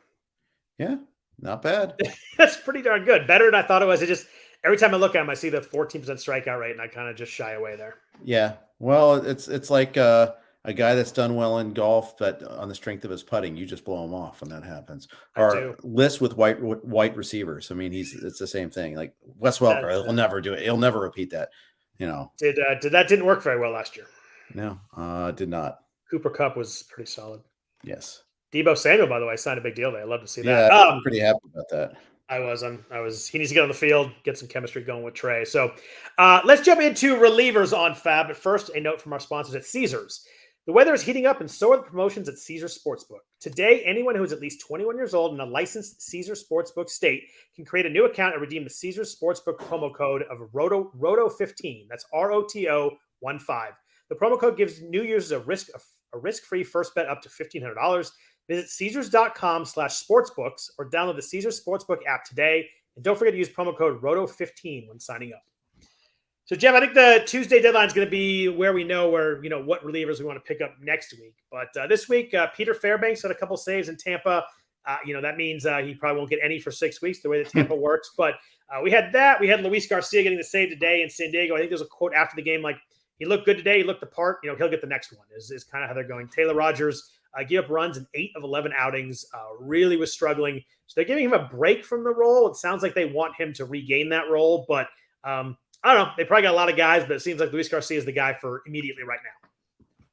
Yeah, not bad. That's pretty darn good. Better than I thought it was. It just every time I look at him, I see the 14% strikeout rate, and I kind of just shy away there. Yeah, well, it's like a guy that's done well in golf, but on the strength of his putting, you just blow him off when that happens. Or list with white receivers. I mean, it's the same thing. Like Wes Welker, he'll never do it. He'll never repeat that. Didn't work very well last year. No, did not. Cooper Kupp was pretty solid. Yes. Deebo Samuel, by the way, signed a big deal there. I love to see that. Yeah, I'm pretty happy about that. I was. He needs to get on the field, get some chemistry going with Trey. So let's jump into relievers on FAAB. But first, a note from our sponsors at Caesars. The weather is heating up, and so are the promotions at Caesars Sportsbook. Today, anyone who is at least 21 years old in a licensed Caesars Sportsbook state can create a new account and redeem the Caesars Sportsbook promo code of ROTO15. That's ROTO15. The promo code gives new users a risk-free first bet up to $1,500. Visit Caesars.com/sportsbooks or download the Caesars Sportsbook app today. And don't forget to use promo code ROTO15 when signing up. So, Jeff, I think the Tuesday deadline is going to be where we know what relievers we want to pick up next week. But this week, Peter Fairbanks had a couple saves in Tampa. That means he probably won't get any for 6 weeks, the way that Tampa works. But we had that. We had Luis Garcia getting the save today in San Diego. I think there's a quote after the game like, he looked good today. He looked the part. He'll get the next one is kind of how they're going. Taylor Rogers gave up runs in 8 of 11 outings, really was struggling. So they're giving him a break from the role. It sounds like they want him to regain that role. But I don't know. They probably got a lot of guys, but it seems like Luis Garcia is the guy for immediately right now.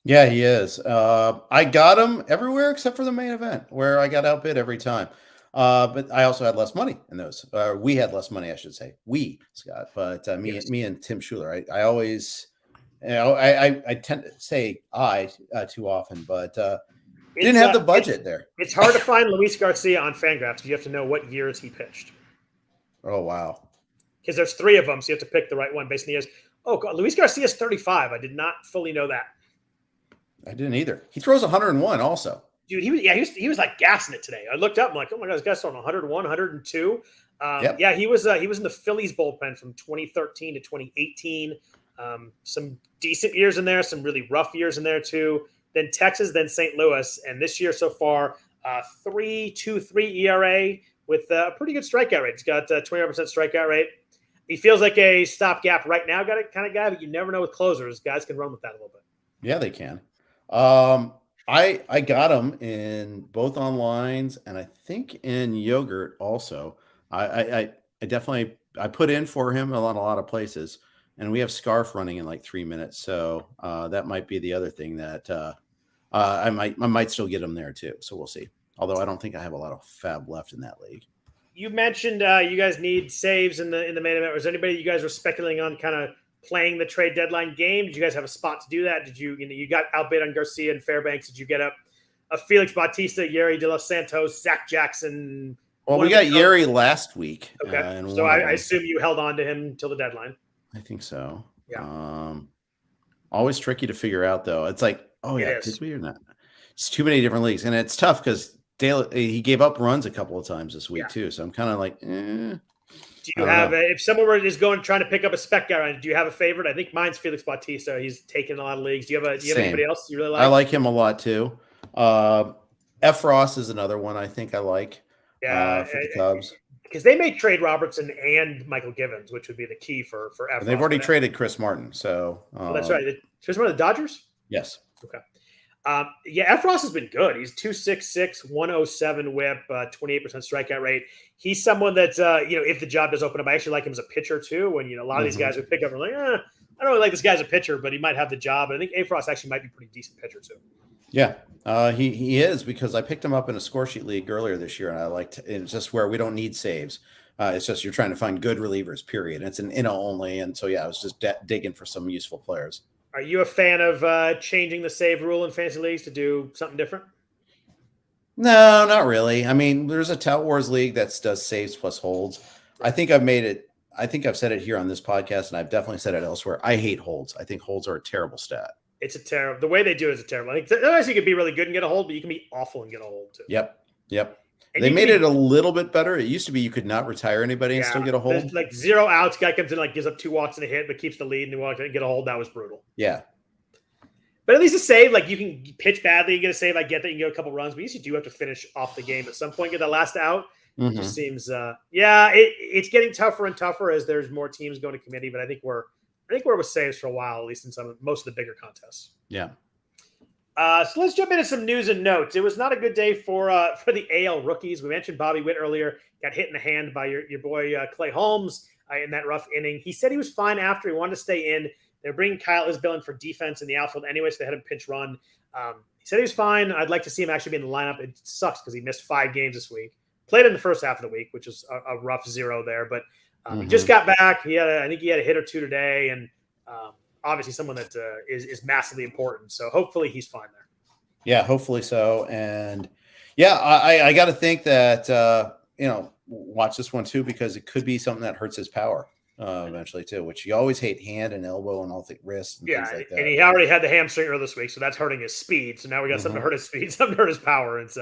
Yeah, he is. I got him everywhere except for the main event where I got outbid every time. But I also had less money in those. We had less money, I should say. We, Scott, but me and Tim Schuler. I always, I tend to say too often, but didn't have the budget there. It's hard to find Luis Garcia on Fangraphs because you have to know what years he pitched. Oh, wow. Because there's 3 of them, so you have to pick the right one based on the years. Oh, God, Luis Garcia is 35. I did not fully know that. I didn't either. He throws 101 also. Dude, he was like gassing it today. I looked up, I'm like, oh my God, this guy's throwing 101, 102. Yep. Yeah, he was in the Phillies bullpen from 2013 to 2018. Some decent years in there, some really rough years in there too. Then Texas, then St. Louis, and this year so far, 3.23 ERA with a pretty good strikeout rate. He's got a 20% strikeout rate. He feels like a stopgap right now kind of guy, but you never know with closers. Guys can run with that a little bit. Yeah, they can. I got them in both on lines and I think in yogurt also. I definitely put in for him a lot of places, and we have Scarf running in like 3 minutes, so that might be the other thing that I might still get him there too. So we'll see. Although I don't think I have a lot of FAAB left in that league. You mentioned you guys need saves in the main event. Was there anybody you guys were speculating on kind of playing the trade deadline game? Did you guys have a spot to do that? Did you got outbid on Garcia and Fairbanks? Did you get a Felix Bautista, Yeri De Los Santos, Zach Jackson? Well, we got Yeri last week. Okay, so I assume you held on to him until the deadline. I think so. Yeah. Always tricky to figure out though. It's like, oh yeah, did we or not? It's too many different leagues, and it's tough because he gave up runs a couple of times this week too. So I'm kind of like, Do you have if someone were just trying to pick up a spec guy, do you have a favorite? I think mine's Felix Bautista. He's taken a lot of leagues. Do you have anybody else you really like? I like him a lot too. F. Ross is another one I think I like. Yeah, for the Cubs, because they may trade Robertson and Michael Givens, which would be the key for F. They've already traded Chris Martin, so that's right. Chris Martin, the Dodgers. Yes. Okay. F. Ross has been good. He's 2.66, 107 WHIP, 28% strikeout rate. He's someone that if the job does open up, I actually like him as a pitcher too. When a lot of these guys would pick up and like, I don't really like this guy as a pitcher, but he might have the job. And I think F. Ross actually might be a pretty decent pitcher too. Yeah, he is, because I picked him up in a score sheet league earlier this year, and I liked. It's just where we don't need saves. It's just you're trying to find good relievers. Period. It's an inno only, and so I was just digging for some useful players. Are you a fan of changing the save rule in fantasy leagues to do something different? No, not really. I mean, there's a Tout Wars league that does saves plus holds. I think I've made it. I think I've said it here on this podcast, and I've definitely said it elsewhere. I hate holds. I think holds are a terrible stat. It's a terrible. The way they do it is a terrible. I think otherwise you could be really good and get a hold, but you can be awful and get a hold too. Yep. And they made it a little bit better. It used to be you could not retire anybody and still get a hold. There's like 0 outs. Guy comes in, gives up 2 walks and a hit, but keeps the lead and walks and get a hold. That was brutal. Yeah. But at least a save, you can pitch badly and get a save. I get that you can get a couple runs, but you usually do have to finish off the game at some point. Get that last out. It just seems, it's getting tougher and tougher as there's more teams going to committee. But I think we're with saves for a while, at least in most of the bigger contests. Yeah. So let's jump into some news and notes. It was not a good day for the AL rookies. We mentioned Bobby Witt earlier, got hit in the hand by your boy Clay Holmes in that rough inning. He said he was fine after. He wanted to stay in. They're bringing Kyle Isbell in for defense in the outfield anyway, so they had him pinch run. He said he was fine. I'd like to see him actually be in the lineup. It sucks because he missed 5 games this week. Played in the first half of the week, which is a rough 0 there. But he just got back. I think he had a hit or 2 today, and obviously someone that is massively important. So hopefully he's fine there. Yeah, hopefully so. And I got to think that watch this one too, because it could be something that hurts his power eventually too, which you always hate hand and elbow and all the wrist and things like that. And he already had the hamstring earlier this week, so that's hurting his speed. So now we got something to hurt his speed, something to hurt his power. It's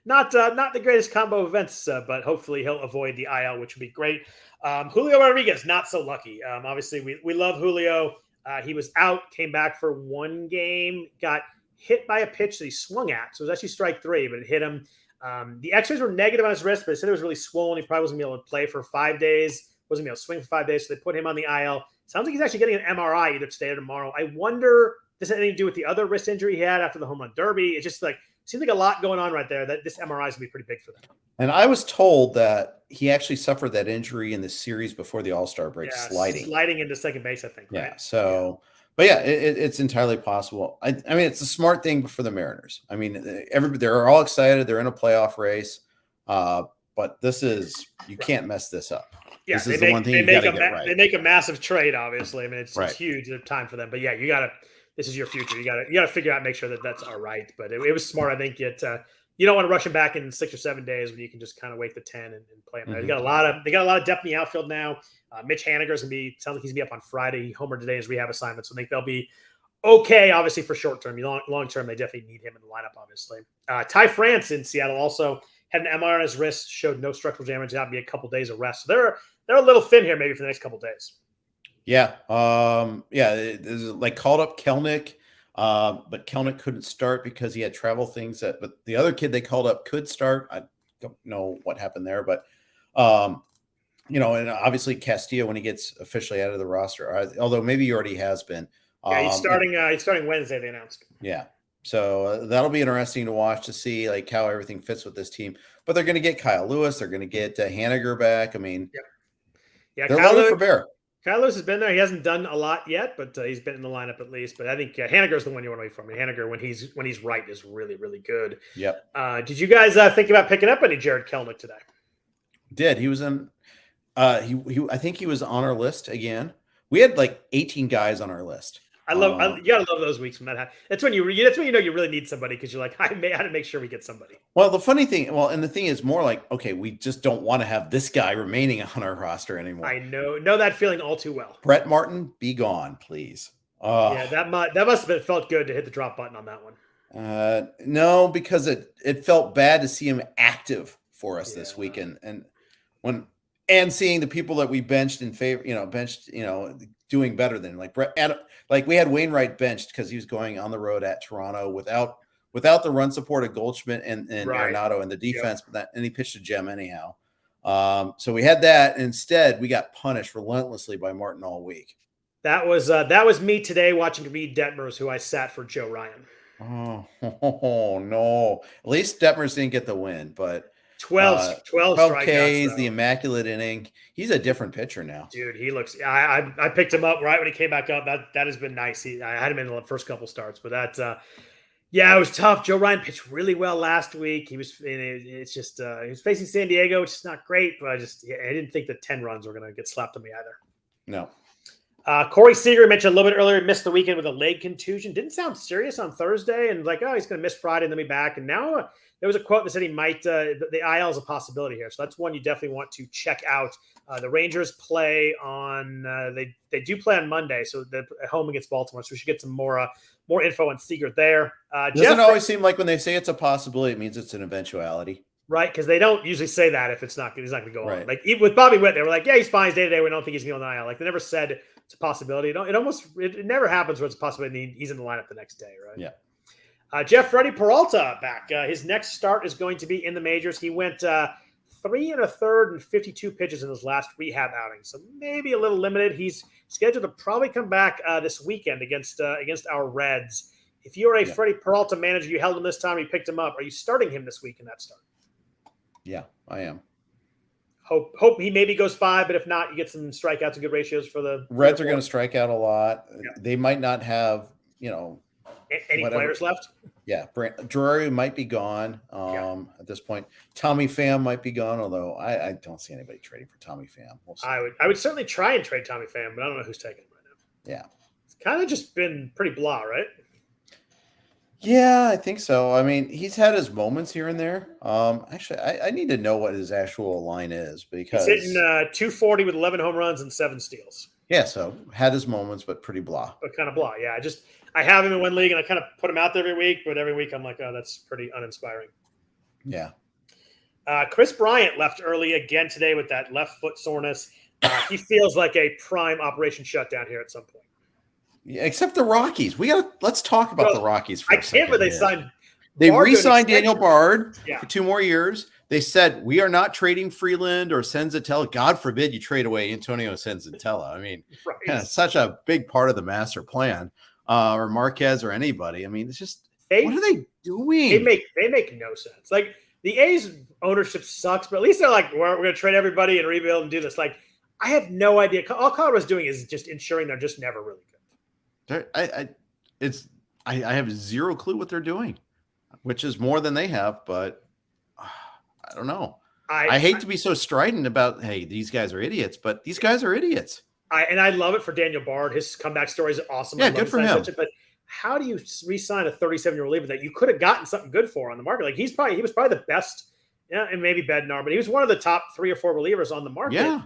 not the greatest combo of events, but hopefully he'll avoid the IL, which would be great. Julio Rodriguez, not so lucky. Obviously, we love Julio. He was out, came back for 1 game, got hit by a pitch that he swung at. So it was actually strike 3, but it hit him. The x-rays were negative on his wrist, but they said it was really swollen. He probably wasn't going to be able to play for 5 days, wasn't going to be able to swing for 5 days. So they put him on the IL. Sounds like he's actually getting an MRI either today or tomorrow. I wonder, does it have anything to do with the other wrist injury he had after the home run derby? It just seems like a lot going on right there, that this MRI is going to be pretty big for them. And I was told that he actually suffered that injury in the series before the All-Star break, sliding into second base, I think. Yeah. Right? So, but yeah, it's entirely possible. I mean, it's a smart thing for the Mariners. I mean, they're all excited. They're in a playoff race. but you can't mess this up. Yeah, this is the one thing you got to get right. They make a massive trade, obviously. I mean, it's Right. huge time for them. But yeah, this is your future. You gotta figure out, make sure that's all right. But it was smart, I think. You don't want to rush him back in 6 or 7 days when you can just kind of wait the 10 and play him. They got a lot of depth in the outfield now. Mitch Haniger's sounds like he's gonna be up on Friday. He homered today in his rehab assignment, so I think they'll be okay. Obviously for short term, long term, they definitely need him in the lineup. Obviously, Ty France in Seattle also had an MRI on his wrist, showed no structural damage. That'll be a couple days of rest. So they're a little thin here, maybe for the next couple days. Yeah, There's like called up Kelnick. But Kelnick couldn't start because he had travel things. But the other kid they called up could start. I don't know what happened there, but and obviously Castillo when he gets officially out of the roster, although maybe he already has been. Yeah, he's starting. He's starting Wednesday. They announced. Yeah, so that'll be interesting to watch to see like how everything fits with this team. But they're going to get Kyle Lewis. They're going to get Haniger back. I mean, yeah, they're loaded for bear. Kyle Lewis has been there. He hasn't done a lot yet, but he's been in the lineup at least. But I think Haniger's the one you want to wait from. Haniger, when he's right, is really, really good. Yep. Did you guys think about picking up any Jared Kelnick today? Did. He was in I think he was on our list again. We had like 18 guys on our list. You gotta love those weeks when that happens. That's when you know you really need somebody, because you're like, I had to make sure we get somebody. Well, the thing is more like, okay, we just don't want to have this guy remaining on our roster anymore. I know that feeling all too well. Brett Martin, be gone, please. Yeah, that must have felt good to hit the drop button on that one. No, because it felt bad to see him active for us this weekend, and seeing the people that we benched in favor, doing better than like Brett. Like we had Wainwright benched because he was going on the road at Toronto without the run support of Goldschmidt and Arenado and the defense, and he pitched a gem anyhow. So we had that. Instead, we got punished relentlessly by Martin all week. That was me today watching Reed Detmers, who I sat for Joe Ryan. Oh no! At least Detmers didn't get the win, but 12 Ks, the immaculate inning. He's a different pitcher now, dude. He looks. I picked him up right when he came back up. That has been nice. I had him in the first couple starts, but it was tough. Joe Ryan pitched really well last week. He was. It's just he was facing San Diego, which is not great, but I didn't think that 10 runs were going to get slapped on me either. No. Corey Seager mentioned a little bit earlier, missed the weekend with a leg contusion. Didn't sound serious on Thursday, and like, he's going to miss Friday and then be back. And now there was a quote that said he might. The IL is a possibility here, so that's one you definitely want to check out. The Rangers play on. They do play on Monday, so they're at home against Baltimore. So we should get some more info on Seager there. Doesn't always seem like when they say it's a possibility, it means it's an eventuality. Right, because they don't usually say that if he's not going to go on. Like even with Bobby Witt, they were like, yeah, he's fine, he's day-to-day. We don't think he's going to go on the IL. Like they never said it's a possibility. It never happens where it's a possibility he's in the lineup the next day, right? Yeah. Jeff Freddie Peralta back. His next start is going to be in the majors. He went 3 1/3 and 52 pitches in his last rehab outing, so maybe a little limited. He's scheduled to probably come back this weekend against our Reds. If you are a Freddie Peralta manager, you held him this time, you picked him up. Are you starting him this week in that start? Yeah, I am. Hope he maybe goes 5, but if not, you get some strikeouts and good ratios for the Reds are going to strike out a lot. Yeah. They might not have, any players left. Yeah, Drury might be gone at this point. Tommy Pham might be gone, although I don't see anybody trading for Tommy Pham. We'll see. I would certainly try and trade Tommy Pham, but I don't know who's taking him right now. Yeah, it's kind of just been pretty blah, right? Yeah, I think so. I mean, he's had his moments here and there. Actually, I need to know what his actual line is because he's hitting 240 with 11 home runs and 7 steals. Yeah, so had his moments, but pretty blah. But kind of blah. Yeah, I have him in one league, and I kind of put him out there every week. But every week, I'm like, oh, that's pretty uninspiring. Yeah. Chris Bryant left early again today with that left foot soreness. He feels like a prime operation shutdown here at some point. Yeah, except the Rockies. Let's talk about the Rockies for a second. I can't believe they re-signed Daniel Bard for 2 more years. They said, we are not trading Freeland or Senzatella. God forbid you trade away Antonio Senzatella. I mean, it's such a big part of the master plan, or Marquez or anybody. I mean, it's just, what are they doing? They make no sense. Like the A's ownership sucks, but at least they're like, we're going to trade everybody and rebuild and do this. Like, I have no idea. All Colorado's doing is just ensuring they're just never really good. I have 0 clue what they're doing, which is more than they have, but I don't know. I hate to be so strident about, hey, these guys are idiots, but these guys are idiots. I love it for Daniel Bard. His comeback story is awesome. Yeah, good for him. But how do you re-sign a 37-year-old reliever that you could have gotten something good for on the market? Like he was probably the best, and maybe Bednar, but he was one of the top 3 or 4 relievers on the market. Yeah.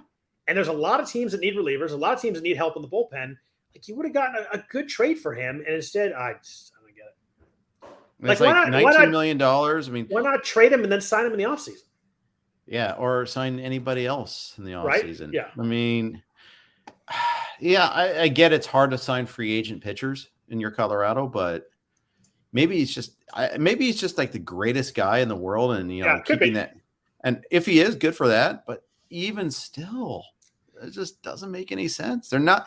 And there's a lot of teams that need relievers, a lot of teams that need help in the bullpen. Like you would have gotten a good trade for him, and instead, I don't get it. Like $19 million. I mean, why not trade him and then sign him in the offseason? Yeah, or sign anybody else in the offseason. Right? Yeah. I mean, yeah, I get it's hard to sign free agent pitchers in your Colorado, but maybe he's just like the greatest guy in the world, and keeping that. And if he is, good for that. But even still, it just doesn't make any sense. They're not.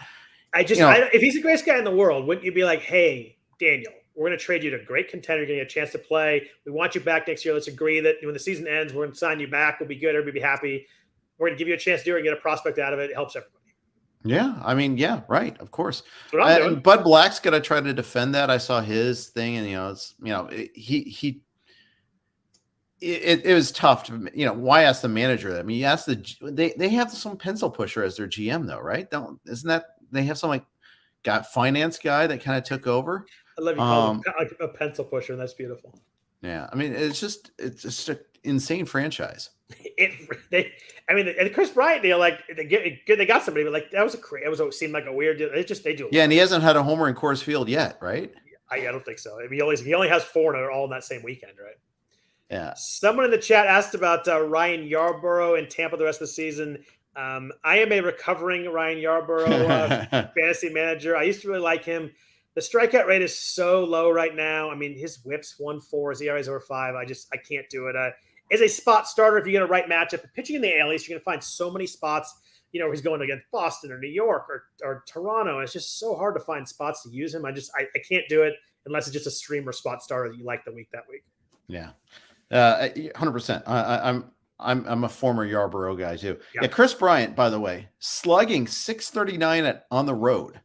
If he's the greatest guy in the world, wouldn't you be like, hey, Daniel, we're going to trade you to a great contender. You're going to get a chance to play. We want you back next year. Let's agree that when the season ends, we're going to sign you back. We'll be good. Everybody be happy. We're going to give you a chance to do it and get a prospect out of it. It helps everybody. Yeah, I mean, yeah, right. Of course. And Bud Black's got to try to defend that. I saw his thing, and it was tough to, why ask the manager that? I mean, you ask they have some pencil pusher as their GM though, right? Isn't that they have some finance guy that kind of took over? I love you call him a pencil pusher, and that's beautiful. Yeah, I mean, it's just an insane franchise. And Chris Bryant deal, they got somebody, but it seemed like a weird deal. They do. Yeah, and he hasn't had a homer in Coors Field yet, right? I don't think so. I mean, he only has 4, and they're all in that same weekend, right? Yeah. Someone in the chat asked about Ryan Yarbrough in Tampa the rest of the season. I am a recovering Ryan Yarbrough fantasy manager. I used to really like him. The strikeout rate is so low right now. I mean, his whip's 1.4, his ERA is over 5. I can't do it. As a spot starter, if you get a right matchup, pitching in the AL East, you're going to find so many spots. He's going against Boston or New York or Toronto. It's just so hard to find spots to use him. I can't do it unless it's just a streamer spot starter that you like that week. Yeah, 100%. I'm a former Yarborough guy too. Yeah, Chris Bryant, by the way, slugging 639 on the road.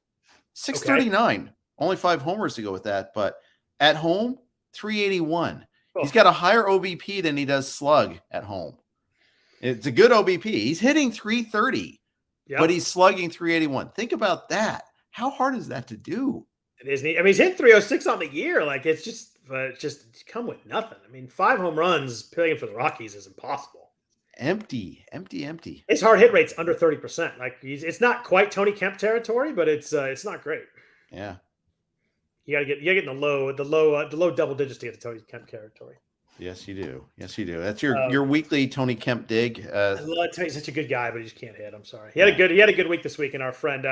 639. Okay. Only 5 homers to go with that, but at home, 381. Oh. He's got a higher OBP than he does slug at home. It's a good OBP. He's hitting 330, but he's slugging 381. Think about that. How hard is that to do? It is. I mean, he's hit 306 on the year. It's just come with nothing. I mean, 5 home runs playing for the Rockies is impossible. Empty. His hard hit rate's under 30%. It's not quite Tony Kemp territory, but it's not great. Yeah. You gotta get in the low double digits to get to Tony Kemp territory. Yes, you do. That's your weekly Tony Kemp dig. I love Tony's such a good guy, but he just can't hit. I'm sorry. He had a good week this week, and our friend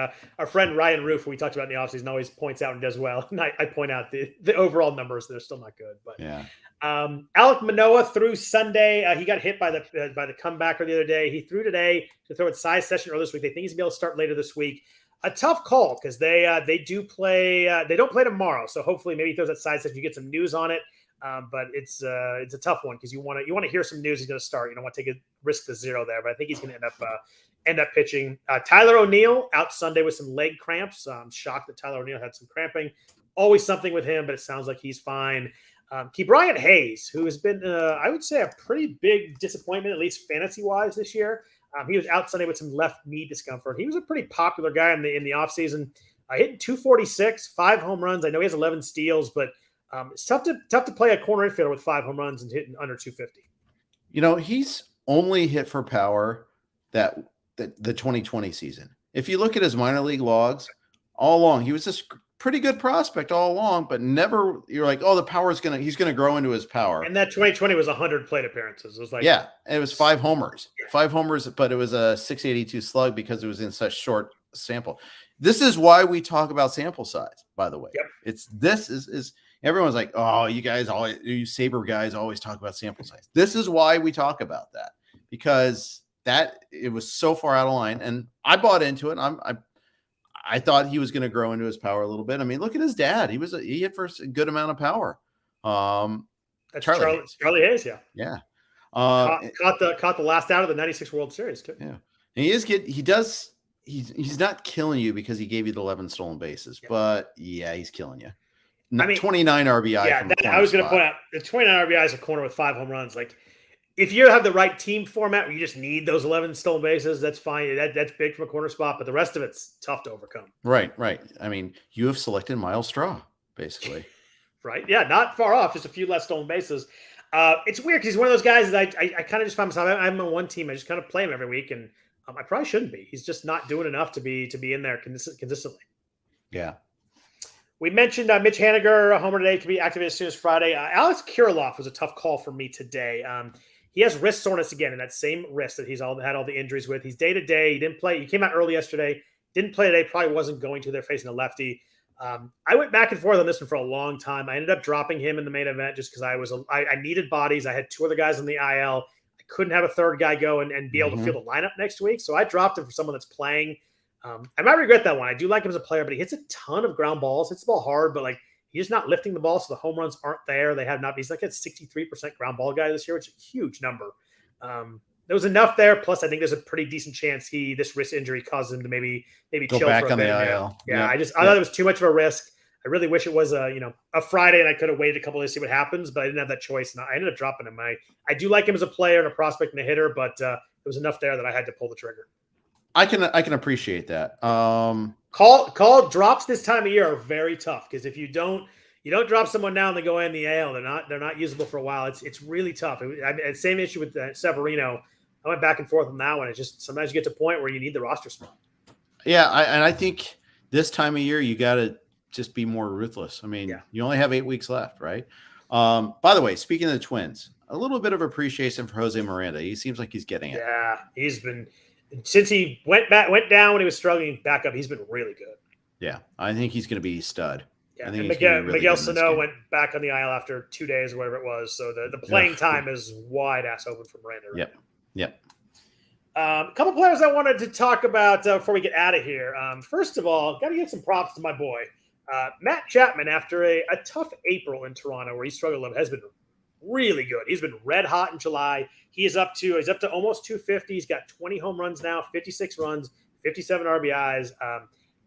Ryan Roof, who we talked about in the offseason, always points out and does well. And I point out the overall numbers; they're still not good. But yeah. Alek Manoah threw Sunday. He got hit by the comebacker the other day. He threw today to throw at size session earlier this week. They think he's gonna be able to start later this week. A tough call because they do play. They don't play tomorrow, so hopefully maybe he throws that side session. You get some news on it. But it's a tough one because you want to hear some news he's going to start. You don't want to take a risk to 0 there, but I think he's going to end up pitching. Tyler O'Neill out Sunday with some leg cramps. I'm shocked that Tyler O'Neill had some cramping. Always something with him, but it sounds like he's fine. Ke'Bryan Hayes, who has been I would say a pretty big disappointment, at least fantasy wise this year. He was out Sunday with some left knee discomfort. He was a pretty popular guy in the offseason. Hitting 246, 5 home runs. I know he has 11 steals, but it's tough to play a corner infielder with 5 home runs and hitting under 250. He's only hit for power that the 2020 season. If you look at his minor league logs, all along he was this pretty good prospect all along, but never you're like, oh, he's gonna grow into his power. And that 2020 was 100 plate appearances. It was it was 5 homers, 5 homers, but it was a 682 slug because it was in such short sample. This is why we talk about sample size, by the way. Yep. This is everyone's like, oh, you Sabre guys always talk about sample size. This is why we talk about that, because it was so far out of line, and I bought into it. I thought he was going to grow into his power a little bit. I mean, look at his dad. He hit for a good amount of power. That's Charlie Hayes. Yeah. Caught the last out of the 96 World Series too. Yeah. And he is good. He's not killing you because he gave you the 11 stolen bases, but he's killing you. 29 RBI. Yeah, I was going to point out the 29 RBIs a corner with 5 home runs. if you have the right team format where you just need those 11 stolen bases, that's fine. That's big from a corner spot, but the rest of it's tough to overcome. Right. I mean, you have selected Miles Straw, basically. Right? Yeah, not far off. Just a few less stolen bases. It's weird because he's one of those guys that I kind of just find myself. I'm on one team. I just kind of play him every week, and I probably shouldn't be. He's just not doing enough to be in there consistently. Yeah. We mentioned Mitch Haniger, a homer today, could be activated as soon as Friday. Alex Kirilloff was a tough call for me today. He has wrist soreness again, in that same wrist that he's had all the injuries with. He's day to day. He didn't play. He came out early yesterday. Didn't play today. Probably wasn't going to. They're facing a lefty. I went back and forth on this one for a long time. I ended up dropping him in the main event just because I needed bodies. I had two other guys on the IL. I couldn't have a third guy go and be able to field the lineup next week. So I dropped him for someone that's playing. I might regret that one. I do like him as a player, but he hits a ton of ground balls. Hits the ball hard, but like he's just not lifting the ball, so the home runs aren't there. They have not. He's like a 63% ground ball guy this year, which is a huge number. There was enough there. Plus, I think there's a pretty decent chance this wrist injury caused him to maybe go chill back for a on bit. the IL. Yeah, I thought it was too much of a risk. I really wish it was a Friday and I could have waited a couple days to see what happens, but I didn't have that choice, and I ended up dropping him. I do like him as a player and a prospect and a hitter, but there was enough there that I had to pull the trigger. I can appreciate that. Call drops this time of year are very tough because if you don't drop someone now and they go in the AL, they're not usable for a while. It's really tough. Same issue with Severino. I went back and forth on that one. It's just sometimes you get to a point where you need the roster spot. Yeah, and I think this time of year you got to just be more ruthless. I mean, you only have 8 weeks left, right? By the way, speaking of the Twins, a little bit of appreciation for Jose Miranda. He seems like he's getting it. Yeah, he's been since he went down when he was struggling back up. He's been really good. Yeah, I think he's going to be a stud. Yeah, and Miguel Sano went back on the IL after 2 days or whatever it was. So the playing time is wide ass open for Miranda. Right? Yep. A couple players I wanted to talk about before we get out of here. First of all, got to give some props to my boy Matt Chapman. After a tough April in Toronto where he struggled a little, has been really good. He's been red hot in July. He's up to almost 250. He's got 20 home runs now, 56 runs, 57 RBIs.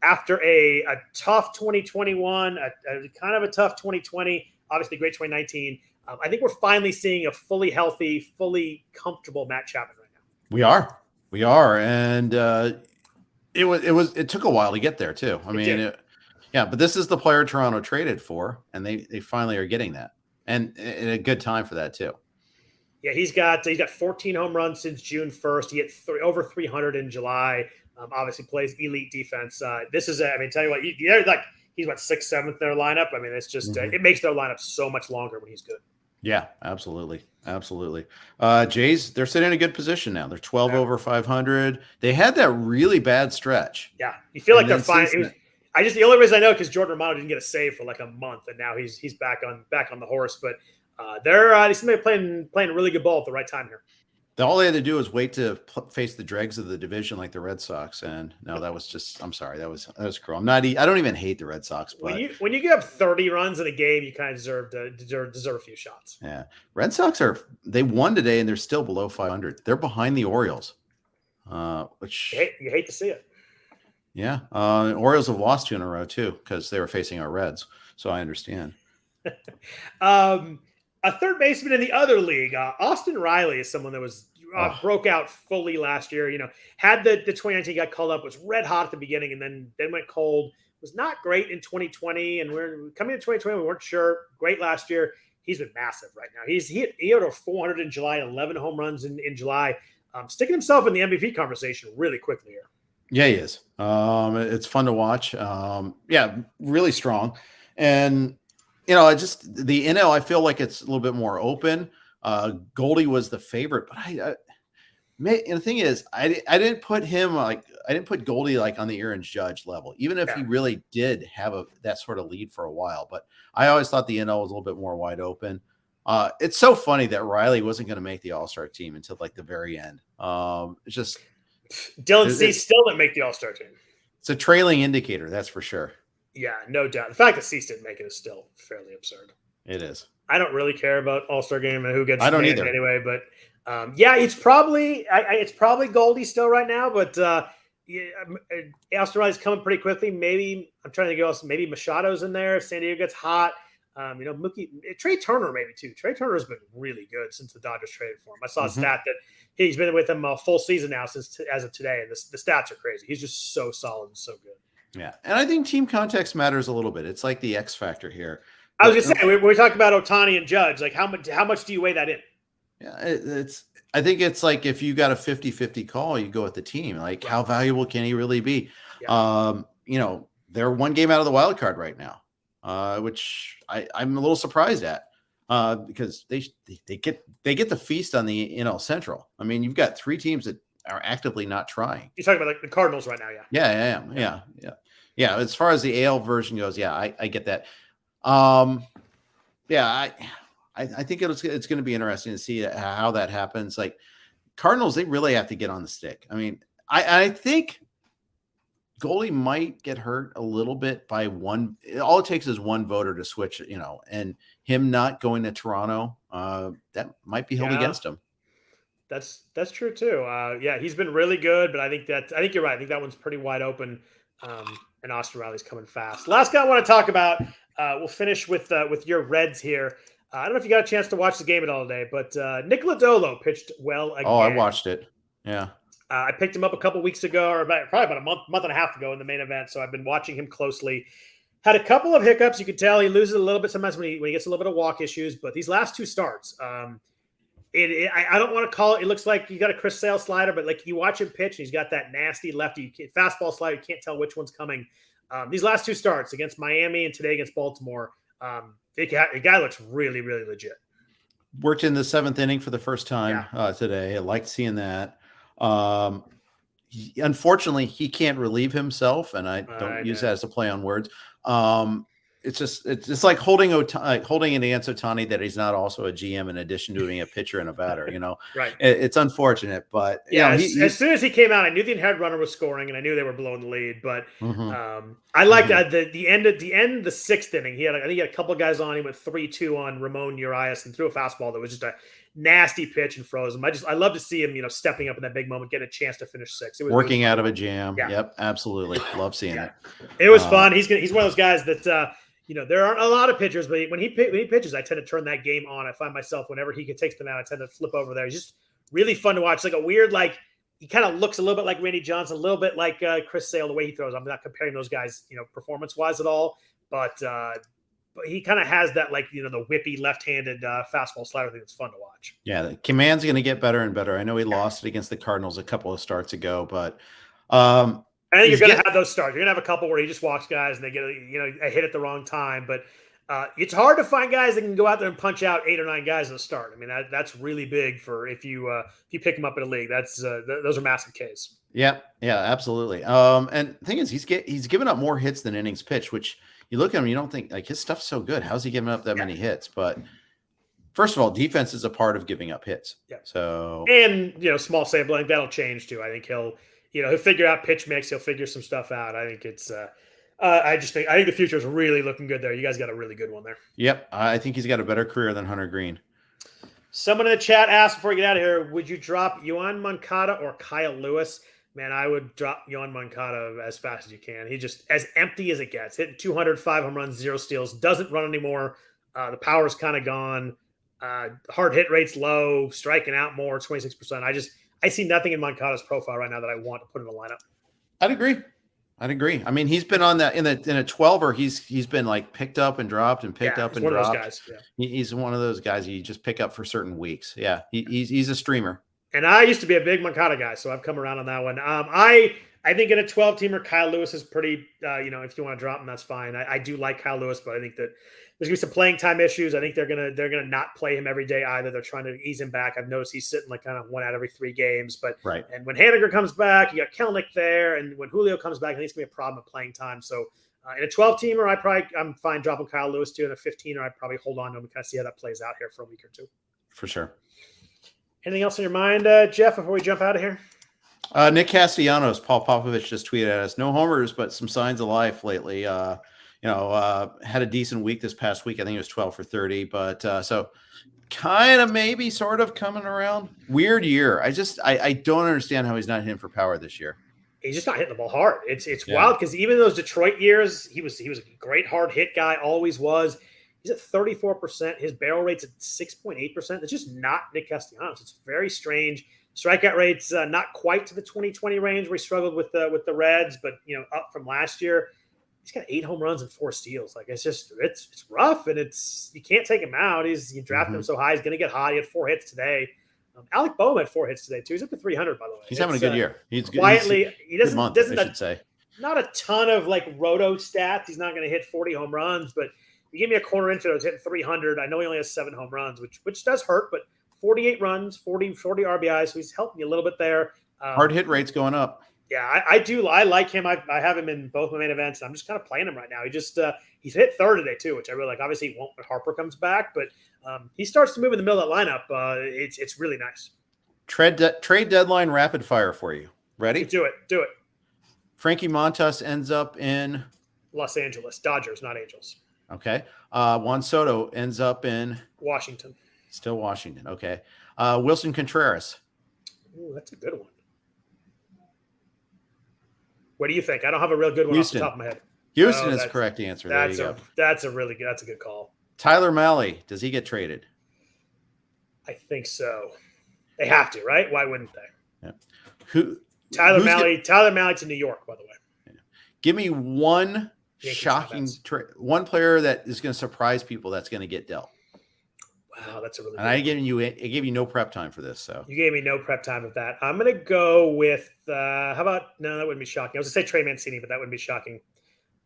After a tough 2021, a kind of a tough 2020, obviously great 2019. I think we're finally seeing a fully healthy, fully comfortable Matt Chapman right now. We are, and it took a while to get there too. I mean, but this is the player Toronto traded for, and they finally are getting that, and a good time for that too. Yeah, he's got 14 home runs since June 1st. He hit over 300 in July. Obviously plays elite defense. This is, tell you what, he's what 6th, 7th in their lineup. I mean, it's just it makes their lineup so much longer when he's good. Yeah, absolutely. Jays, they're sitting in a good position now. They're 12 over 500. They had that really bad stretch. Yeah, you feel like they're fine. The only reason I know because Jordan Romano didn't get a save for like a month, and now he's back on the horse. But they seem to be playing really good ball at the right time here. All they had to do was wait to face the dregs of the division like the Red Sox, and no, that was just. I'm sorry, that was cruel. I don't even hate the Red Sox, but when you give up 30 runs in a game, you kind of deserve a few shots. Yeah, Red Sox they won today and they're still below 500. They're behind the Orioles, which you hate to see it. Yeah, Orioles have lost 2 in a row too because they were facing our Reds, so I understand. A third baseman in the other league, Austin Riley, is someone that was broke out fully last year. Had the 2019 got called up, was red hot at the beginning, and then went cold. Was not great in 2020, and we're coming to 2020. We weren't sure. Great last year. He's been massive right now. He hit over 400 in July, 11 home runs in July, sticking himself in the MVP conversation really quickly here. Yeah, he is. It's fun to watch. Really strong, and. The NL, I feel like it's a little bit more open. Goldie was the favorite, but the thing is, I didn't put him I didn't put Goldie on the Aaron Judge level, even if he really did have that sort of lead for a while. But I always thought the NL was a little bit more wide open. It's so funny that Riley wasn't going to make the All-Star team until the very end. It's just Dylan Cease still didn't make the All-Star team. It's a trailing indicator, that's for sure. Yeah, no doubt. The fact that Cease didn't make it is still fairly absurd. It is. I don't really care about All-Star game and who gets. I don't either anyway. But it's probably Goldie still right now. But Austin Riley's coming pretty quickly. Maybe I'm trying to go. Maybe Machado's in there if San Diego gets hot. Mookie, Trey Turner maybe too. Trey Turner has been really good since the Dodgers traded for him. I saw a stat that he's been with them a full season now as of today, and the stats are crazy. He's just so solid and so good. Yeah, and I think team context matters a little bit. It's like the X factor here. I was going to say, we talk about Ohtani and Judge. Like, how much do you weigh that in? Yeah, I think it's like if you got a 50-50 call, you go with the team. Like, how valuable can he really be? Yeah. They're one game out of the wild card right now, which I'm a little surprised at because they get the feast on the NL Central. I mean, you've got 3 teams that are actively not trying. You're talking about like the Cardinals right now, yeah. Yeah. As far as the AL version goes, I get that. I think it's going to be interesting to see how that happens. Like Cardinals, they really have to get on the stick. I mean, I think goalie might get hurt a little bit by one. All it takes is one voter to switch, and him not going to Toronto, that might be held against him. That's true too. He's been really good, but I think you're right. I think that one's pretty wide open. And Austin Riley's coming fast. Last guy I want to talk about. We'll finish with your Reds here. I don't know if you got a chance to watch the game at all today, but Nick Lodolo pitched well again. Oh, I watched it. Yeah. I picked him up a couple weeks ago, or probably about a month and a half ago in the main event. So I've been watching him closely. Had a couple of hiccups. You could tell he loses a little bit sometimes when he gets a little bit of walk issues. But these last 2 starts, I don't want to call it. It looks like you got a Chris Sale slider, but like you watch him pitch, and he's got that nasty lefty fastball slider. You can't tell which one's coming. These last 2 starts against Miami and today against Baltimore, the guy looks really, really legit. Worked in the 7th inning for the first time today. I liked seeing that. Unfortunately, he can't relieve himself, and I don't use that as a play on words. It's like holding an against Ohtani that he's not also a GM in addition to being a pitcher and a batter. Right? It's unfortunate, but as soon as he came out, I knew the head runner was scoring, and I knew they were blowing the lead. But I liked the end of the 6th inning. I think he had a couple of guys on. He went 3-2 on Ramon Urias and threw a fastball that was just a nasty pitch and froze him. I love to see him, stepping up in that big moment, getting a chance to finish 6. Working out of a jam. Yeah. Yep, absolutely. Love seeing it. It was fun. He's one of those guys that. There aren't a lot of pitchers, but when he pitches, I tend to turn that game on. I find myself whenever he takes them out, I tend to flip over there. He's just really fun to watch. It's like a weird, he kind of looks a little bit like Randy Johnson, a little bit like Chris Sale, the way he throws. I'm not comparing those guys, performance-wise at all, but he kind of has that, the whippy left-handed fastball slider thing that's fun to watch. Yeah, the command's going to get better and better. I know he lost it against the Cardinals a couple of starts ago, but I think you're going to have those starts. You're going to have a couple where he just walks guys and they get a hit at the wrong time. But it's hard to find guys that can go out there and punch out 8 or 9 guys in the start. I mean, that's really big for if you pick him up in a league. Those are massive Ks. Yeah, absolutely. And the thing is, he's given up more hits than innings pitched, which you look at him, you don't think like his stuff's so good. How's he giving up that many hits? But first of all, defense is a part of giving up hits. Yeah. So small sample, I think that'll change too. I think he'll figure out pitch mix. He'll figure some stuff out. I think it's. I think the future is really looking good there. You guys got a really good one there. Yep, I think he's got a better career than Hunter Green. Someone in the chat asked before we get out of here, would you drop Yoan Moncada or Kyle Lewis? Man, I would drop Yoan Moncada as fast as you can. He just as empty as it gets. Hitting 205 home runs, 0 steals. Doesn't run anymore. The power's kind of gone. Hard hit rate's low. Striking out more, 26%. I see nothing in Moncada's profile right now that I want to put in the lineup. I'd agree. I mean, he's been on that in a 12er. He's been like picked up and dropped and picked up and dropped. One of those guys. Yeah. He's one of those guys you just pick up for certain weeks. Yeah, he's a streamer. And I used to be a big Moncada guy, so I've come around on that one. I think in a 12-teamer, Kyle Lewis is pretty. If you want to drop him, that's fine. I do like Kyle Lewis, but I think that there's gonna be some playing time issues. I think they're gonna not play him every day either. They're trying to ease him back. I've noticed he's sitting like kind of 1 out of every 3 games. But right. And when Haniger comes back, you got Kelnick there, and when Julio comes back, I think it's gonna be a problem with playing time. So in a 12-teamer, I'm fine dropping Kyle Lewis too. In a 15er, I'd probably hold on to him and kind of see how that plays out here for a week or 2. For sure. Anything else on your mind, Jeff? Before we jump out of here. Nick Castellanos, Paul Popovich just tweeted at us. No homers, but some signs of life lately. Had a decent week this past week. I think it was 12 for 30, but so kind of maybe sort of coming around. Weird year. I don't understand how he's not hitting for power this year. He's just not hitting the ball hard. It's wild because even those Detroit years, he was a great hard hit guy, always was. He's at 34%. His barrel rate's at 6.8%. It's just not Nick Castellanos. It's very strange. Strikeout rates not quite to the 2020 range where he struggled with the Reds, but up from last year. He's got 8 home runs and 4 steals. Like it's rough, and you can't take him out. You draft him so high, he's going to get hot. He had 4 hits today. Alec Boehm had 4 hits today too. He's up to 300, by the way. He's having a good year. He's quietly. He doesn't. Month, doesn't I should say. Not a ton of like roto stats. He's not going to hit 40 home runs, but you give me a corner infielder who's hitting 300. I know he only has 7 home runs, which does hurt, but 48 runs, 40 RBIs, so he's helping you a little bit there. Hard hit rate's going up. Yeah, I do. I like him. I have him in both my main events. I'm just kind of playing him right now. He's hit third today too, which I really like. Obviously, he won't when Harper comes back, but he starts to move in the middle of that lineup. It's really nice. Trade deadline rapid fire for you. Ready? Do it. Frankie Montas ends up in Los Angeles Dodgers, not Angels. Okay. Juan Soto ends up in Washington. Still Washington. Okay. Wilson Contreras. Ooh, that's a good one. What do you think? I don't have a real good one Houston. off the top of my head. Houston is the correct answer. That's a good call. Tyler Mahle, does he get traded? I think so. They have to, right? Why wouldn't they? Yeah. Tyler Mahle to New York, by the way. Yeah. Give me one shocking one player that is going to surprise people that's going to get dealt. Wow, that's a really. And I gave you no prep time for this, so you gave me no prep time with that. I'm going to go with how about no, that wouldn't be shocking. I was going to say Trey Mancini, but that wouldn't be shocking.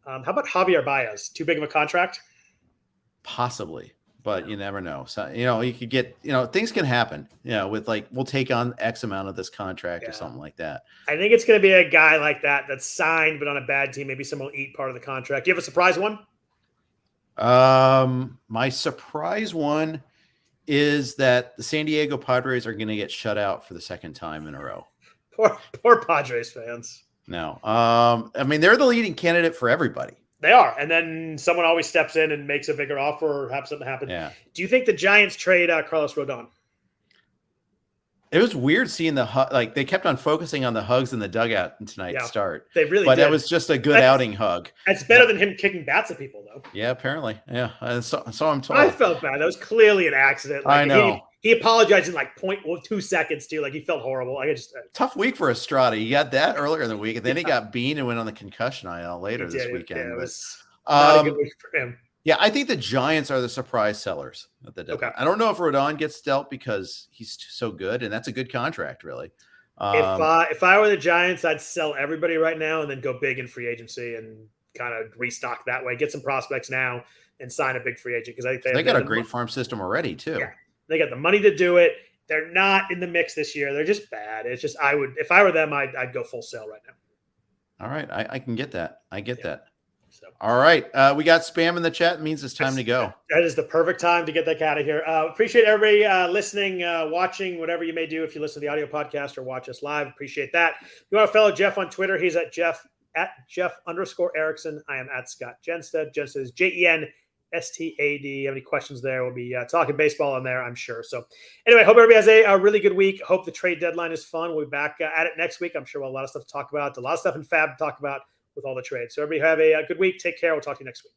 How about Javier Baez? Too big of a contract? Possibly, but you never know. So you could get things can happen. With like we'll take on X amount of this contract or something like that. I think it's going to be a guy like that that's signed but on a bad team. Maybe someone will eat part of the contract. Do you have a surprise one? My surprise one is that the San Diego Padres are going to get shut out for the second time in a row. Poor Padres fans. No. I mean, they're the leading candidate for everybody. They are. And then someone always steps in and makes a bigger offer or have something happen. Yeah. Do you think the Giants trade Carlos Rodon? It was weird seeing they kept on focusing on the hugs in the dugout in tonight's start. They really But did. that was just a good outing hug. It's better than him kicking bats at people, though. Yeah, apparently. Yeah. So I'm told. I felt bad. That was clearly an accident. I know. He apologized in like 0.2 seconds, too. Like, he felt horrible. Tough week for Estrada. He got that earlier in the week, and then he got beamed and went on the concussion IL later this weekend. Yeah, it was not a good week for him. Yeah, I think the Giants are the surprise sellers at the deadline. Okay. I don't know if Rodon gets dealt because he's so good, and that's a good contract, really. If I were the Giants, I'd sell everybody right now and then go big in free agency and kind of restock that way. Get some prospects now and sign a big free agent because I think they got a great farm system already too. Yeah, they got the money to do it. They're not in the mix this year. They're just bad. It's just if I were them, I'd go full sale right now. All right, I can get that. I get that. So. All right. We got spam in the chat. It means it's time to go. That is the perfect time to get that out of here. Appreciate everybody listening, watching, whatever you may do. If you listen to the audio podcast or watch us live, appreciate that. You want to follow Jeff on Twitter. He's at Jeff _Erickson. I am at Scott Jenstad. Jenstad is JENSTAD. Have any questions there? We'll be talking baseball on there, I'm sure. So anyway, hope everybody has a really good week. Hope the trade deadline is fun. We'll be back at it next week. I'm sure we'll have a lot of stuff to talk about. A lot of stuff in FAAB to talk about with all the trades. So everybody have a good week. Take care. We'll talk to you next week.